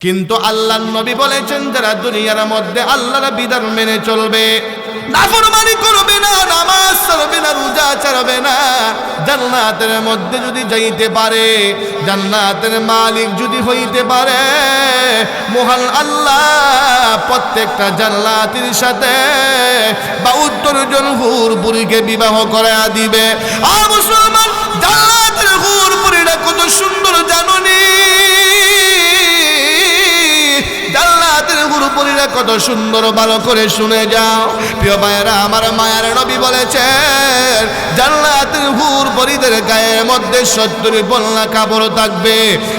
কিন্তু আল্লাহর নবী বলেছেন যারা দুনিয়ার মধ্যে আল্লাহর বিধান মেনে চলবে, নাফরমানি করবে না, নামাজ ছাড়বে না, রোজা ছাড়বে না, জান্নাতের মধ্যে যদি যাইতে পারে, জান্নাতের মালিক যদি হইতে পারে, মহান আল্লাহ প্রত্যেকটা জান্নাতীর সাথে ৭২ জন হুরপুরীকে বিবাহ করায়া দিবে। আর মুসলমান, জান্নাতের হুরপুরীরা কত সুন্দর জানোনি? জান্নাতের হুরপুরীরা কত সুন্দর, ভালো করে শুনে যাও প্রিয় ভাইয়েরা। আমার মায়ার নবী বলেছেন জান্নাতের হুরপুরীদের গায়ের মধ্যে ৭০ বল্লা কাপড় থাকবে।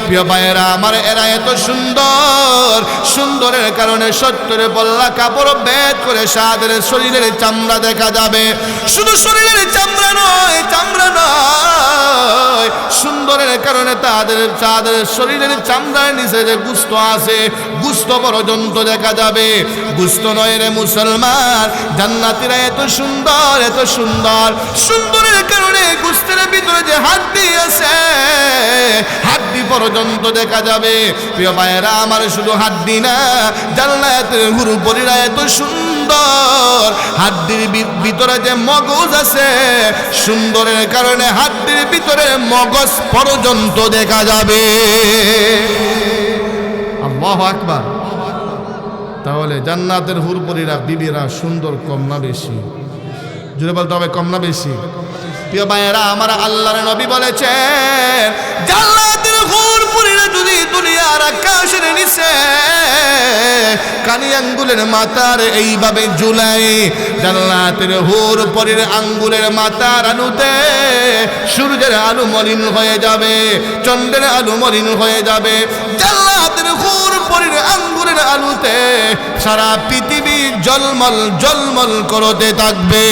প্রিয় ভাইয়েরা আমার, এরা এত সুন্দর, সুন্দরের কারণে ৭০ বল্লা কাপড় বেদ করে সাদের শরীরের চামড়া দেখা যাবে। শুধু শরীরের চামড়া নয়, চামড়া নয়, সুন্দরের কারণে তাদের শরীরের চামড়ার নিচে যে গুস্ত আছে, গুস্ত পর্যন্ত দেখা যাবে। গুস্ত নয় রে মুসলমান, জান্নাতীরা এত সুন্দর, এত সুন্দর, সুন্দরের কারণে গুস্তের ভিতরে যে হাড্ডি আছে, হাড্ডি পর্যন্ত দেখা যাবে। প্রিয় ভাইয়েরা আমার, শুধু হাড্ডি না, জান্নাতের হুরপুরীরা এত সুন্দর, হাড্ডির ভিতরে যে মগজ আছে, সুন্দরের কারণে হাড্ডির ভিতরে মগজ পর্যন্ত দেখা যাবে। আল্লাহু আকবার। তাহলে জান্নাতের হুরপুরীরা, বিবিরা সুন্দর কম না বেশি? জুড়ে বলতে হবে, কম না বেশি? প্রিয় ভাইয়েরা আমার, আল্লাহর নবী বলেছেন জান্নাতের হুরপুরীরা যদি দুনিয়ার আকাশের নিচে কানি আঙ্গুলের মাথার এইভাবে ঝুলাই, জান্নাতের হুরপুরীর আঙ্গুলের মাথার আলুতে সূর্যের আলো মলিন হয়ে যাবে, চন্দ্রের আলো মলিন হয়ে যাবে। জান্নাতের হুরপুরীর আঙ্গুলের আলুতে সারা পৃথিবী জলমল জলমল করতে থাকবে।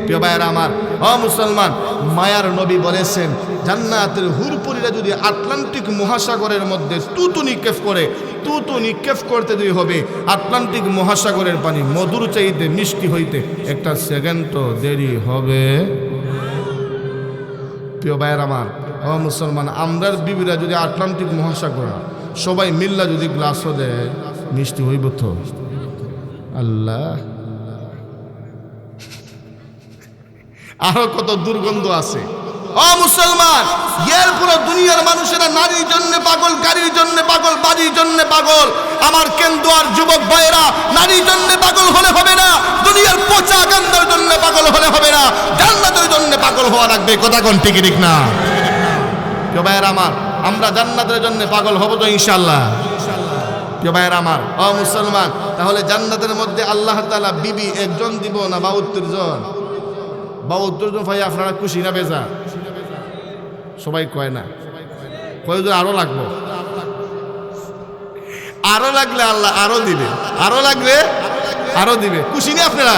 প্রিয় ভাইয়েরা আমার, ও মুসলমান, মায়ার নবী বলেছেন জান্নাতের হুরপুরীরা যদি আটলান্টিক মহাসাগরের মধ্যে তুতু নিক্ষেপ করতে যদি হবে, আটলান্টিক মহাসাগরের পানি মধুর চাইতে মিষ্টি হইতে একটা সেকেন্ড তো দেরি হবে। প্রিয় ভাইয়েরা আমার, ও মুসলমান, আমরার বিবিরা যদি আটলান্টিক মহাসাগর সবাই মিল্লা যদি গ্লাসও দেয়, মিষ্টি হইব তো? আল্লাহ, আরো কত দুর্গন্ধ আছে। ও মুসলমান, এর পুরো দুনিয়ার মানুষেরা নারীর জন্য পাগল, গাড়ির জন্য পাগল, বাড়ির জন্য পাগল। আমার কেন্দুয়ার যুবক ভাইয়েরা, নারীর জন্য পাগল হলে হবে না, দুনিয়ার পচা গান্দার জন্য পাগল হলে হবে না, জান্নাতের জন্য পাগল হওয়া লাগবে। কথা কোন ঠিক ঠিক না? প্রিয় ভাইয়েরা আমার, আমরা জান্নাতের জন্য পাগল হব তো ইনশাআল্লাহ? প্রিয় ভাইয়েরা আমার, ও মুসলমান, তাহলে জান্নাতের মধ্যে আল্লাহ তাআলা বিবি একজন দিব না ৭২ জন? ৭২ জন ভাই, আপনারা খুশি না বেজা? সবাই কয় না, কয়জন আরো লাগবো? আরো লাগলে আল্লাহ আরো দিবে, আরো লাগলে আরো দিবে। খুশি না আপনারা?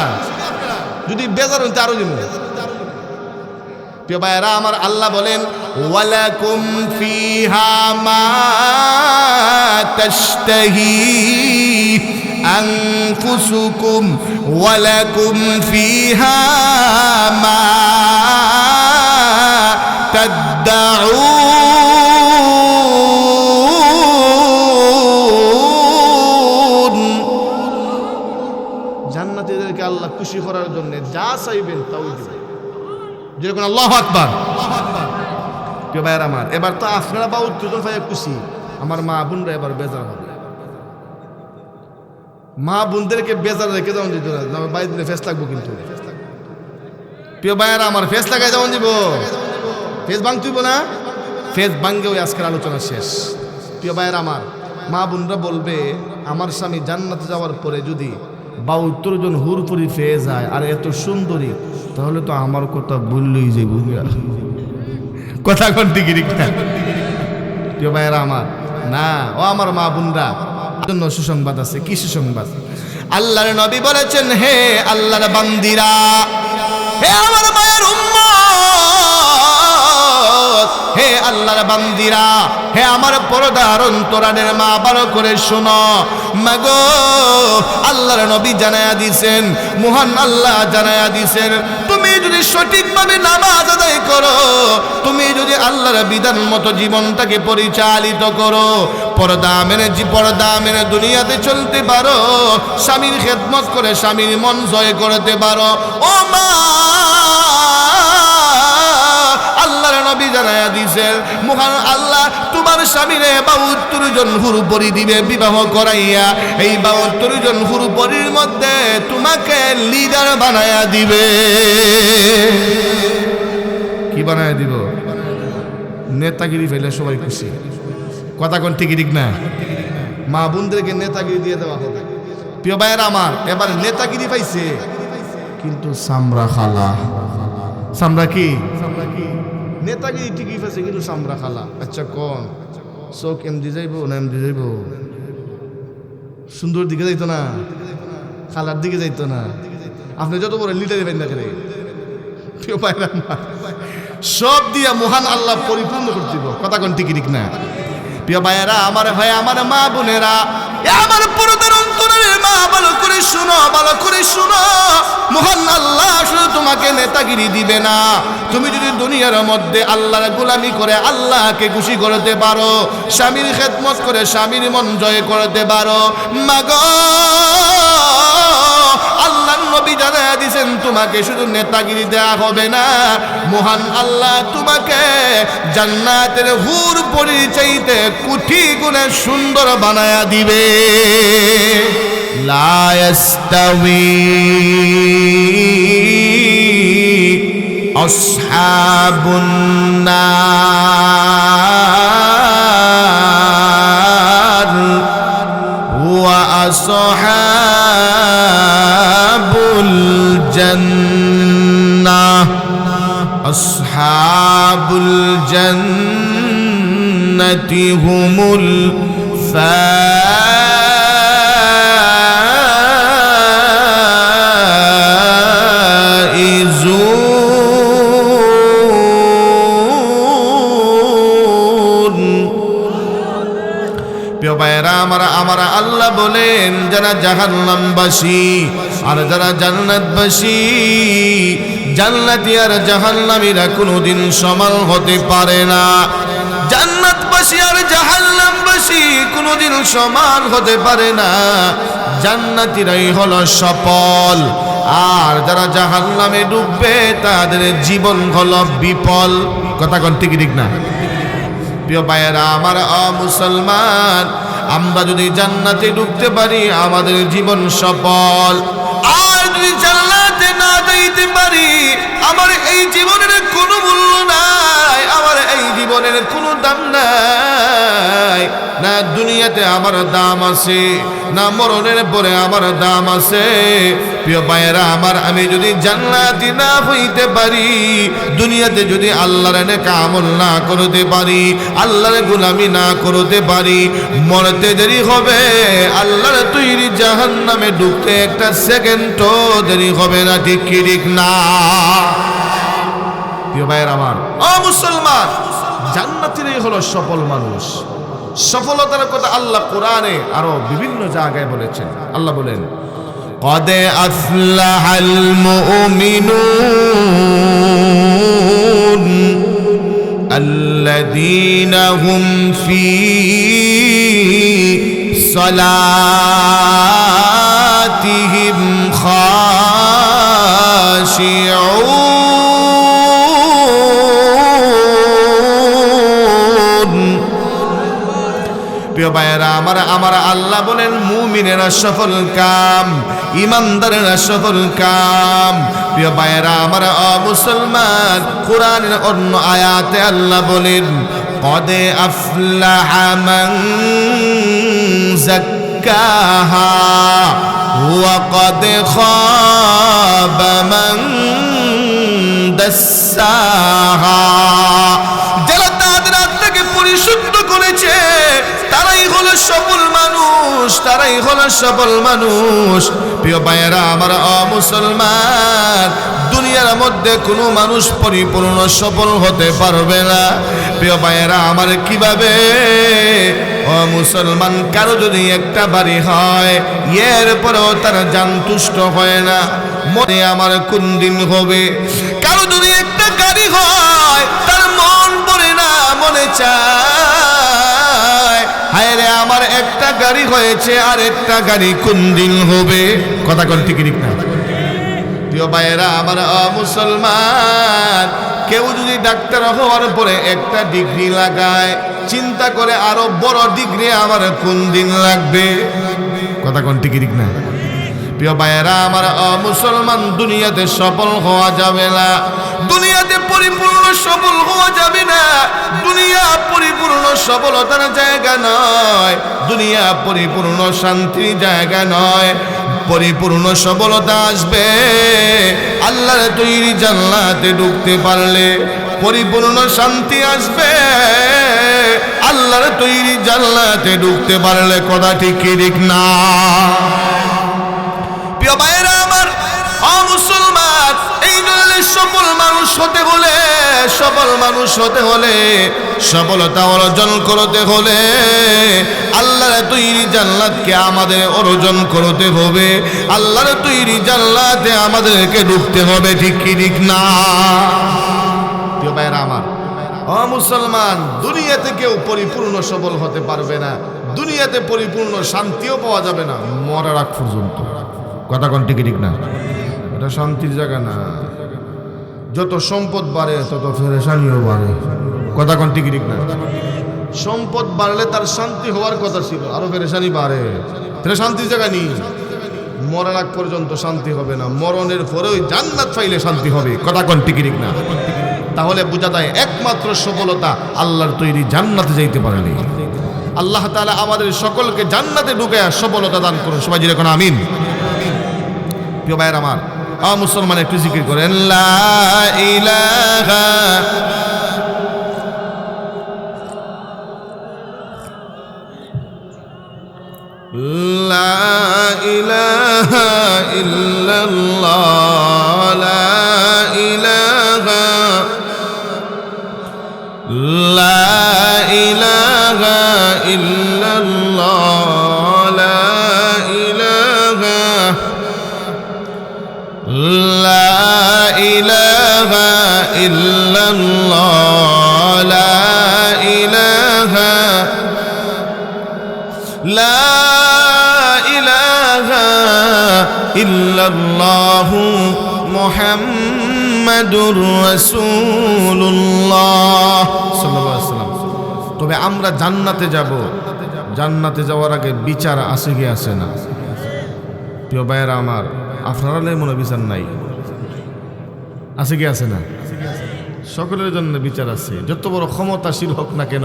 যদি বেজার হইতে আরো দিব। প্রিয় ভাইয়েরা আমার, আল্লাহ বলেন ওয়ালাকুম ফিহা মা তাশতাহি আনফুসুকুম ওয়ালাকুম ফিহা মা তাদউন। জান্নাতীদেরকে আল্লাহ খুশি করার জন্য যা চাইবেন তাও দিবেন। যেরকম আল্লাহু আকবার। প্রিয় ভাইয়েরা আমার, এবার তো আপনারা ৭২ জন ভাই খুশি, আমার মা বোনরা এবার বেজার হবে। মা বোনদেরকে বেজার রেখে যেমন দিত না, বাইরে দিলে ফেস লাগবো। কিন্তু প্রিয় ভাইয়েরা আমার, ফেস লাগাই যেমন দিব, ফেস ভাঙতেইব না, ফেস ভাঙ্গে ওই আজকের আলোচনা শেষ। প্রিয় ভাইয়েরা আমার, মা বোনরা বলবে আমার স্বামী জান্নাতে যাওয়ার পরে যদি ৭২ জন হুরপুরি পেয়ে যায় আর এত সুন্দরী, তাহলে তো আমার কথা বললেই যে বুঝিয়া। কথা কোন দিকে রিক্তা? প্রিয় ভাইয়েরা আমার, না, ও আমার মা বোনরা জন্য সুসংবাদ আছে। কি সুসংবাদ? আল্লাহর নবী বলেছেন, হে আল্লাহর বান্দিরা, হে আমার মায়ের উম্মত, হে আল্লাহর বান্দিরা, হে আমার পর্দার অন্তরালের মা, ভালো করে শোনো। মাগো, আল্লাহর নবী জানায়া দিছেন, মহান আল্লাহ জানায়া দিছেন, তুমি যদি সঠিকভাবে নামাজ আদায় করো, তুমি যদি আল্লাহর বিধান মতো জীবনটাকে পরিচালিত করো, পর্দা মেনে দুনিয়াতে চলতে পারো, স্বামীর খেদমত করে স্বামীর মন জয় করতে পারো। ও মা, আল্লাহর নবী জানায়া দিয়েছেন, মহান আল্লাহ তোমার স্বামীরে ৭২ জন হুরুপরি দিবে বিবাহ করাইয়া। এই ৭২ জন হুরুপরির মধ্যে তোমাকে লিডার বানায়া দিবে। কি বানায়া দিব? নেতাগিরি ফেলে সবাই খুশি। কথা কোন ঠিক ঠিক না? মা বোনদেরকে নেতাগিরি দিয়ে দেওয়া হবে। প্রিয় ভাইয়েরা আমার, এবার নেতাগিরি পাইছে, কিন্তু সামরা খালা। সামরা কি? নেতাগিরি ঠিকই পাইছে, কিন্তু সামরা খালা। আচ্ছা কোন চোখ এমডি যাইব না এমডি যাইব? সুন্দর দিকে যাইতো না, খালার দিকে যাইতো না। আপনি যত বড় লিডারে পাই না করে, প্রিয় ভাইয়েরা আমার, সব দিয়া মহান আল্লাহ পরিপূর্ণ করতে দিব। কথা কোন ঠিক ঠিক না? প্রিয় ভাইয়েরা আমার, ভাই আমার, মা বোনেরা, আমার পর্দার অন্তরের মা, ভালো করে শুনো, ভালো করে শুনো। মহান আল্লাহ শুধু তোমাকে নেতাগিরি দিবে না, তুমি যদি দুনিয়ার মধ্যে আল্লাহর গোলামি করে আল্লাহকে খুশি করতে পারো, স্বামীর খেদমত করে স্বামীর মন জয় করতে পারো, মাগো আল্লাহর নবী জানায়া দিয়েছেন, তোমাকে শুধু নেতাগিরি দেয়া হবে না, মহান আল্লাহ তোমাকে জান্নাতের হুর পরীর চাইতে কোটি গুণে সুন্দর বানায়া দিবে। লা ইয়াস্তাওয়ি আসহাবুন নার ওয়া আসহাবুল জান্নাহ। আসহাবুল জান্নাতি হুমুল ফাইজুন। প্রিয় ভাইয়েরা আমার আল্লাহ বলেন, যারা জাহান্নামবাসী আর যারা জান্নাতবাসী, জান্নাতি আর জাহান্নামীরা কোনোদিন সমান হতে পারে না। জান্নাতবাসী আর জাহান্নামবাসী কোনোদিন সমান হতে পারে না। জান্নাতীরাই হলো সফল, আর যারা জাহান্নামে ডুববে তাদের জীবন হলো বিফল। কথা কোন ঠিক ঠিক না? প্রিয় ভাইয়েরা আমার, মুসলমান, আমরা যদি জান্নাতে ঢুকতে পারি আমাদের জীবন সফল, আর যদি জান্নাতে না যাইতে পারি আমার এই জীবনের কোনো মূল্য নাই, আমার এই জীবনের কোনো দাম নাই। না দুনিয়াতে আমার দাম আছে, না মরণের পরে আমার দাম আছে। প্রিয় ভাইয়েরা আমার, আমি যদি জান্নাতি না হইতে পারি, দুনিয়াতে যদি আল্লাহর নেক আমল না করতে পারি, আল্লাহর গোলামি না করতে পারি, মরতে দেরি হবে, আল্লাহর তৈরি জাহান্নামে ঢুকতে একটা সেকেন্ডও দেরি হবে না। ঠিক কি ঠিক না? প্রিয় ভাইয়েরা আমার, মুসলমান, জান্নাতীরাই হলো সফল মানুষ। সফলতার কথা আল্লাহ কোরআনে আরো বিভিন্ন জায়গায় বলেছেন। আল্লাহ বলেন, قد أفلح المؤمنون الذين هم في صلاتهم خاشعون। প্রিয় ভাইয়েরা আমার আল্লাহ বলেন, মুমিনেরা সফল কাম, ইমানদারেরা সফল কাম। প্রিয় ভাইয়েরা আমার, মুসলমান, কোরআনের অন্য আয়াতে আল্লাহ বলেন, قد أفلح من زكاها وقد خاب من دساها। যারা তাদের আত্মাকে পরিশুদ্ধ করেছে তারাই হলো সফল মানুষ, তারাই হলো সফল মানুষ। প্রিয় ভাইয়েরা আমার, মুসলমান, দুনিয়ার মধ্যে কোনো মানুষ পরিপূর্ণ সফল হতে পারবে না। প্রিয় ভাইয়েরা আমার, কিভাবে? মুসলমান, কারো যদি একটা বাড়ি হয় এরপরেও তার জান তুষ্ট হয় না, মনে আমার কোন দিন হবে। কারো যদি একটা গাড়ি হয় তার মন পড়ে না, মনে চায় হায় রে আমার একটা গাড়ি হয়েছে আর একটা গাড়ি কোন দিন হবে। কথা কোন ঠিক ঠিক না? প্রিয় ভাইয়েরা আমার মুসলমান, কেউ যদি ডাক্তার হওয়ার পরে একটা ডিগ্রি লাগায়, চিন্তা করে আরো বড় ডিগ্রি আমার কোন দিন লাগবে। কথা কোন ঠিক ঠিক না? প্রিয় ভাইয়েরা আমার মুসলমান, দুনিয়াতে সফল হওয়া যাবে না, দুনিয়াতে পরিপূর্ণ সফল হওয়া যাবে না। দুনিয়া পরিপূর্ণ সফলতার জায়গা নয়, দুনিয়া পরিপূর্ণ শান্তির জায়গা নয়। পরিপূর্ণ সফলতা আসবে আল্লাহর তৈরি জান্নাতে ঢুকতে পারলে, পরিপূর্ণ শান্তি আসবে আল্লাহর তৈরি জান্নাতে ঢুকতে পারলে। কথা ঠিক কি ঠিক না? প্রিয় ভাইয়েরা আমার মুসলমান, এই ধরনের সফল মানুষ হতে হলে, সফল মানুষ হতে হলে, সফলতা অর্জন করতে হলে আল্লাহর তৈরি জান্নাতকে আমাদের অর্জন করতে হবে, আল্লাহর তৈরি জান্নাতে আমাদেরকে ঢুকতে হবে। ঠিক কি ঠিক না? প্রিয় ভাইয়েরা আমার মুসলমান, দুনিয়াতে কেউ পরিপূর্ণ সফল হতে পারবে না, দুনিয়াতে পরিপূর্ণ শান্তিও পাওয়া যাবে না মরার আগ পর্যন্ত। কথা কোন ঠিক ঠিক না? এটা শান্তির জায়গা না। যত সম্পদ বাড়ে তত পেরেশানিও বাড়ে। কথা কোন ঠিক ঠিক না? সম্পদ বাড়লে তার শান্তি হওয়ার কথা ছিল, আরো পেরেশানি বাড়ে। তাহলে শান্তির জায়গা নেই, মরার আগ পর্যন্ত শান্তি হবে না, মরণের পরেই জান্নাত পাইলে শান্তি হবে। কথা কোন ঠিক ঠিক না? তাহলে বোঝা যায় একমাত্র সফলতা আল্লাহর তৈরি জান্নাতে যাইতে পারেনি। আল্লাহ তাআলা আমাদের সকলকে জান্নাতে ঢুকে সফলতা দান করুন। সবাই জেনে কোন আমিন। প্রিয় ভাইয়ের আমার মুসলমান, একটু জিকির করেন লা ইলাহা লা ইলাহা ইল্লাল্লাহ, লা ইলাহা, লা ইলাহা ইল্লাল্লাহ, লা ইলাহা, লা ইলাহা ইল্লাল্লাহ, লা ইলাহা, লা ইলাহা ইল্লাল্লাহু মুহাম্মাদুর রাসূলুল্লাহ সাল্লাল্লাহু আলাইহি ওয়াসাল্লাম। তবে আমরা জান্নাতে যাব, জান্নাতে যাওয়ার আগে বিচার আছে কি আছে না? প্রিয় ভাইয়েরা আমার, আপনারা মনে বিচার নাই, আছে কি আছে না? সকলের জন্য বিচার আছে। যত বড় ক্ষমতাশীল হোক না কেন,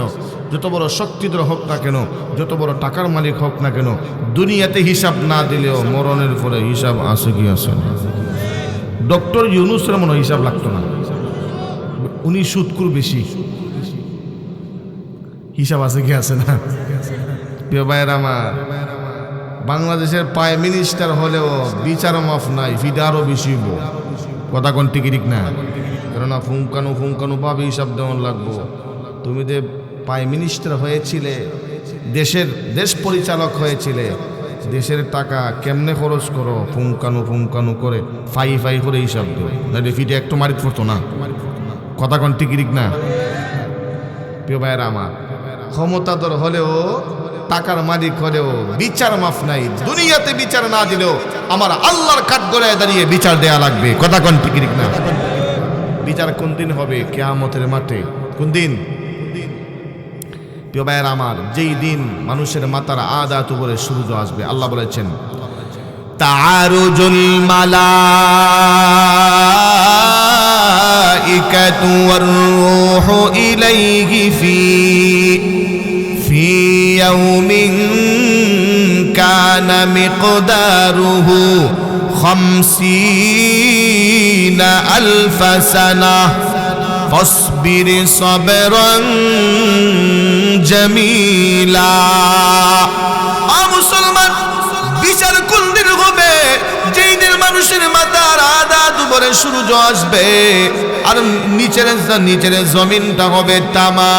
যত বড় শক্তিধর হোক না কেন, যত বড় টাকার মালিক হোক না কেন, দুনিয়াতে হিসাব না দিলেও মরণের পরে হিসাব আছে কি আছে না? ডক্টর ইউনূসের মনে হিসাব লাগতো না, উনি সুদকুর বেশি, হিসাব আছে কি আছে না? প্রিয় ভাইয়েরা আমার, বাংলাদেশের প্রাইম মিনিস্টার হলেও বিচার মাফ নাই, ফিটা আরো বেশি। কথা কোন ঠিক ঠিক না? কেননা ফুঙ্কানু ভাবে হিসাব দেওয়ার লাগবো। তুমি যে প্রাইম মিনিস্টার হয়েছিলে, দেশ পরিচালক হয়েছিলে, দেশের টাকা কেমনে খরচ করো ফুঙ্কানু করে ফাই করে হিসাব দেও, নাহলে ফিটে একটু মারিত পড়তো না। কথা কোন ঠিক ঠিক না? প্রিয় ভাইয়েরা আমার, ক্ষমতাধর হলেও, টাকার মালিক হলেও বিচার মাফ নাই। দুনিয়াতে বিচার না দিলেও আমার আল্লাহর কাঠগড়ায় দাঁড়িয়ে বিচার দেয়া লাগবে। কথা কোন ঠিক ঠিক না? বিচার কোন দিন হবে? কিয়ামতের মাঠে। কোন দিন? প্রিয় ভাইয়েরা আমার, যেই দিন মানুষের মাথার আদাত উপরে সূর্য আসবে। আল্লাহ বলেছেন তাআরুজুল মালাইকাতু ওয়ার রূহু ইলাইহি ফি ইয়াউমিন কানা মিকদারুহু 50 আলফ সানাহ ফাসবির সাবরান জামিলা। মুসলমান, বিচার কোন দিন হবে? যেই দিন মানুষের মাথার আদাত উপরে সূর্য আসবে আর নিচের জমিনটা হবে তামা।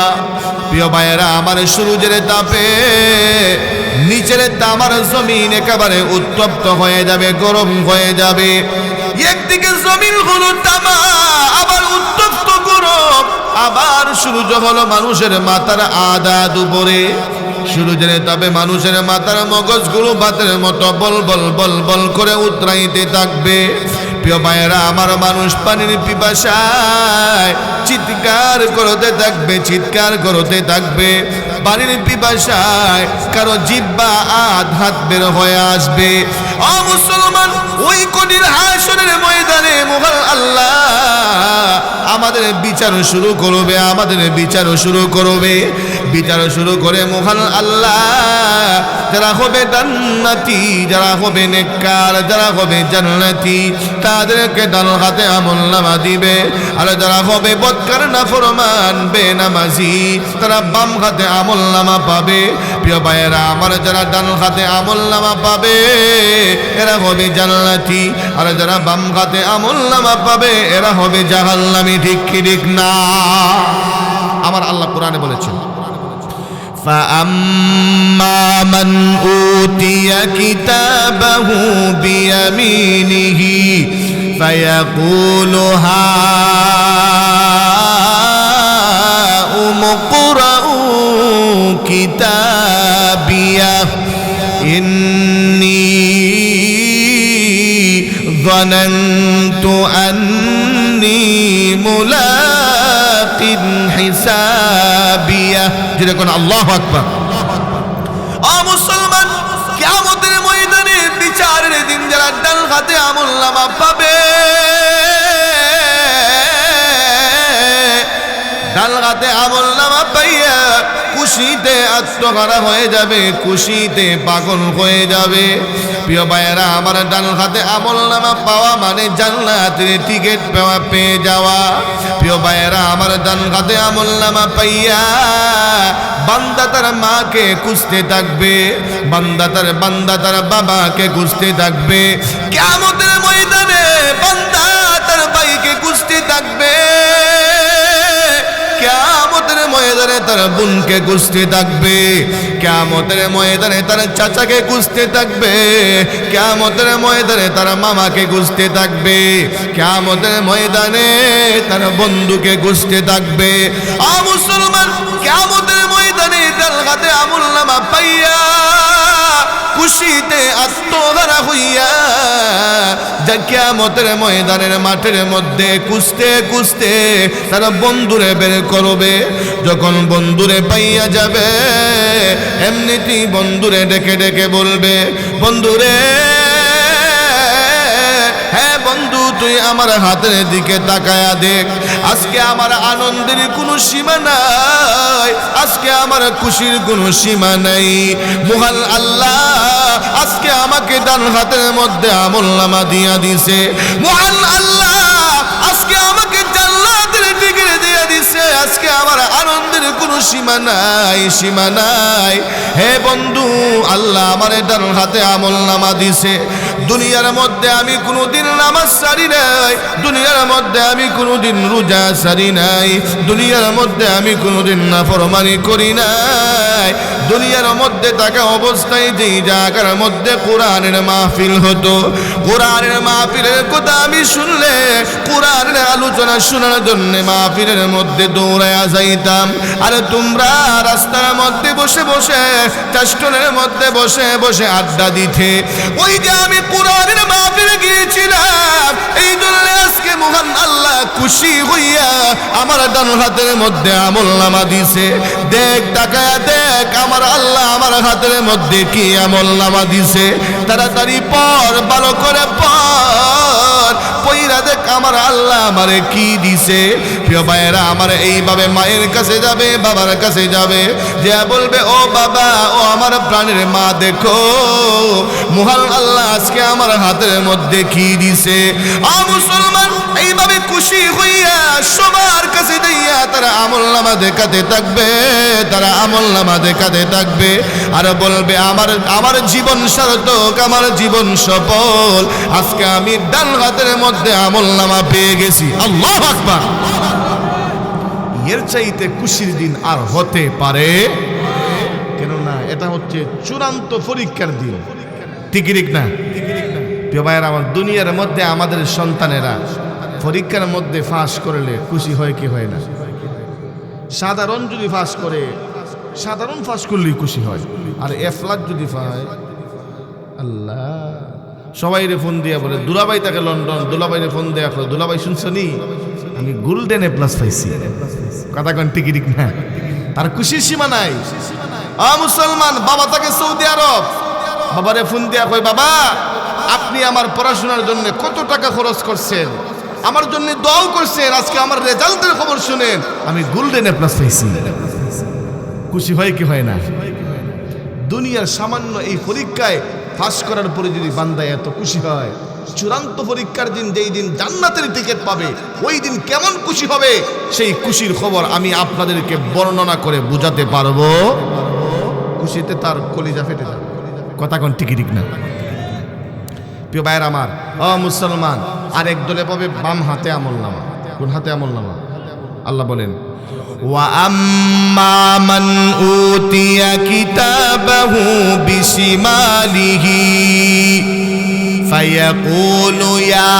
প্রিয় ভাইয়েরা আমার, সূর্যের তাপে নিচের তামার জমিন একেবারে উত্তপ্ত হয়ে যাবে, গরম হয়ে যাবে। একদিকে জমিন হলো তামা, আবার উত্তপ্ত গরম, আবার সূর্য হলো মানুষের মাথার আদাত উপরে। সূর্যের তাপে মানুষের মাথার মগজগুলো ভাতের মতো বল বল বল বল করে উতরাইতে থাকবে। প্রিয় ভাইয়েরা আমার, মানুষ পানির পিপাসায় চিৎকার করতে থাকবে, চিৎকার করতে থাকবে। পানির পিপাসায় কারো জিহ্বা হাত বের হয়ে আসবে। ও মুসলমান, ওই কঠিন হাসরের ময়দানে মহান আল্লাহ আমাদের বিচার শুরু করবে, আমাদের বিচার শুরু করবে। বিচার শুরু করে মহান আল্লাহ যারা হবে জান্নাতি, যারা হবে নেককার, যারা হবে জান্নাতি, তাদেরকে ডান হাতে আমলনামা দিবে। আর যারা হবে বদকার, নাফরমান, বেনামাজি, তারা বাম হাতে আমলনামা পাবে। প্রিয় ভাইয়েরা আমার, যারা ডান হাতে আমলনামা পাবে এরা হবে জান্নাতি, আর যারা বাম হাতে আমলনামা পাবে এরা হবে জাহান্নামী। ঠিক কি ঠিক না? আমার আল্লাহ কোরআনে বলেছেন, فَأَمَّا مَنْ أُوتِيَ كِتَابَهُ بِيَمِينِهِ فَيَقُولُ هَاؤُمُ اقْرَءُوا كِتَابِيَهْ إِنِّي ظَنَنْتُ أَنِّي مُلَاقٍ حِسَابِيَهْ। যেরকম আল্লাহু আকবার। ও মুসলমান, কিয়ামতের ময়দানে বিচারের দিন যারা ডান হাতে আমলনামা পাবে, ডান হাতে আমলনামা পাইয়া খুশিতে আত্মহারা হয়ে যাবে, খুশিতে পাগল হয়ে যাবে। প্রিয় ভাইয়েরা আমার, ডান হাতে আমলনামা পাওয়া মানে জান্নাতের টিকিট পেয়ে যাওয়া। প্রিয় ভাইয়েরা আমার, ডান হাতে আমলনামা পাইয়া বান্দা তার মাকে খুঁজতে থাকবে, বান্দা তার বাবাকে খুঁজতে থাকবে। কিয়ামতের ময়দানে বান্দা তার ভাইকে খুঁজতে থাকবে, কিয়ামতের ময়দানে তার বোনকে খুঁজতে থাকবে, কিয়ামতের ময়দানে তার চাচাকে খুঁজতে থাকবে, কিয়ামতের ময়দানে তার মামাকে খুঁজতে থাকবে, কিয়ামতের ময়দানে তার বন্ধুকে খুঁজতে থাকবে। ও মুসলমান, কিয়ামতের ময়দানে ডান হাতে আমলনামা পাইয়া খুশিতে আত্মহারা হইয়া যা কিয়ামতের ময়দানের মাঠের মধ্যে খুঁজতে খুঁজতে তারা বন্ধুরে বের করবে। যখন বন্ধুরে পাইয়া যাবে এমনিতেই বন্ধুরে ডেকে ডেকে বলবে, বন্ধুরে, হ্যাঁ বন্ধু, তুই আমার হাতের দিকে তাকায়া দেখ। আজকে আমার আনন্দের কোনো সীমা নাই, আজকে আমার খুশির কোনো সীমা নাই। মহান আল্লাহ আজকে আমাকে ডান হাতের মধ্যে আমলনামা দিয়া দিছে। মহান আল্লাহ আজকে আমাকে জান্নাতের টিকিট দিয়া দিছে। আজকে আমার আনন্দের কোনো সীমা নাই, সীমা নাই। হে বন্ধু, আল্লাহ আমার ডান হাতে আমলনামা দিছে। দুনিয়ার মধ্যে আমি কোনোদিন নামাজ ছাড়ি নাই, দুনিয়ার মধ্যে আমি কোনোদিন রোজা ছাড়ি নাই, দুনিয়ার মধ্যে আমি কোনোদিন নাফরমানি করি নাই। দুনিয়ার মধ্যে থাকা অবস্থায় যেই জায়গার মধ্যে কোরআনের মাহফিল হতো, কোরআনের মাহফিলের কথা আমি শুনলে, কোরআনের আলোচনা শোনার জন্য মাহফিলের মধ্যে দৌড়ায়া যাইতাম। আর তোমরা রাস্তার মধ্যে বসে বসে, চাষটনের মধ্যে বসে বসে আড্ডা দিতে। ওই যে আমি কোরআনের মাহফিলে গিয়েছিলাম, এই জন্য আজকে মহান আল্লাহ খুশি হইয়া আমার ডান হাতের মধ্যে আমলনামা দিছে। দেখ, তাকায়া দেখ আমার আল্লাহ আমার হাতের মধ্যে কি আমলনামা দিছে। তাড়াতাড়ি পড়, ভালো করে পড়, পইরা দেখ আমার আল্লাহ আমারে কি দিছে। প্রিয় ভাইয়েরা আমার, এইভাবে মায়ের কাছে যাবে, বাবার কাছে যাবে, যে বলবে, ও বাবা, ও আমার প্রাণের মা, দেখো মহান আল্লাহ আজকে আমার হাতের মধ্যে কি দিছে। ও মুসলমান, এইভাবে খুশি হইয়া সবার কাছে যাইয়া তারা আমলনামা দেখাতে থাকবে, তারা আমলনামা দেখাতে থাকবে। আর বলবে, আমার জীবন সার্থক, আমার জীবন সফল, আজকে আমি ডান হাতের মধ্যে আমলনামা পেয়ে গেছি। আল্লাহু আকবার। এর চাইতে খুশির দিন আর হতে পারে কেননা এটা হচ্ছে চূড়ান্ত পরীক্ষার দিন। ঠিক ঠিক না? প্রিয় ভাইয়েরা আমার, দুনিয়ার মধ্যে আমাদের সন্তানেরা পরীক্ষার মধ্যে ফাঁস করলে খুশি হয় কি হয় না? সাধারণ যদি ফাঁস করে, সাধারণ ফাঁস করলেই খুশি হয়। আর এফলাক যদি পায়, আল্লাহ, সবাই রে ফোন দিয়া বলে, দুলাভাই তাকে লন্ডন, দুলাভাই রে ফোন দেয়া, দুলাভাই শুনছনি আমি গোল্ডেন এ প্লাস পাইছি। কথা কোন টিকিট না? তার খুশির সীমা নাই। মুসলমান বাবা তাকে সৌদি আরব, বাবারে ফোন দেয়া কই, বাবা আপনি আমার পড়াশোনার জন্য কত টাকা খরচ করছেন, আমার জন্য দোয়াও করছেন, আজকে আমার রেজাল্টের খবর শুনেন আমি গোল্ডেন এ প্লাস পাইছি। খুশি হয় কি হয় না? দুনিয়ার সামান্য এই পরীক্ষায় পাস করার পরে যদি বান্দা এত খুশি হয়, চূড়ান্ত পরীক্ষার দিন, যেই দিন জান্নাতের টিকিট পাবে, ওই দিন কেমন খুশি হবে, সেই খুশির খবর আমি আপনাদেরকে বর্ণনা করে বুঝাতে পারবো। খুশিতে তার কলিজা ফেটে যাবে। কথা কোন টিকিট না? প্রিয় ভাইয়ের আমার, মুসলমান আরেক দলে পাবে বাম হাতে আমলনামা। কোন হাতে আমলনামা? আল্লাহ বলেন, ওয়া আম্মা মান উতিয়া কিতাবাহু বিশিমালিহি ফায়াকুলু ইয়া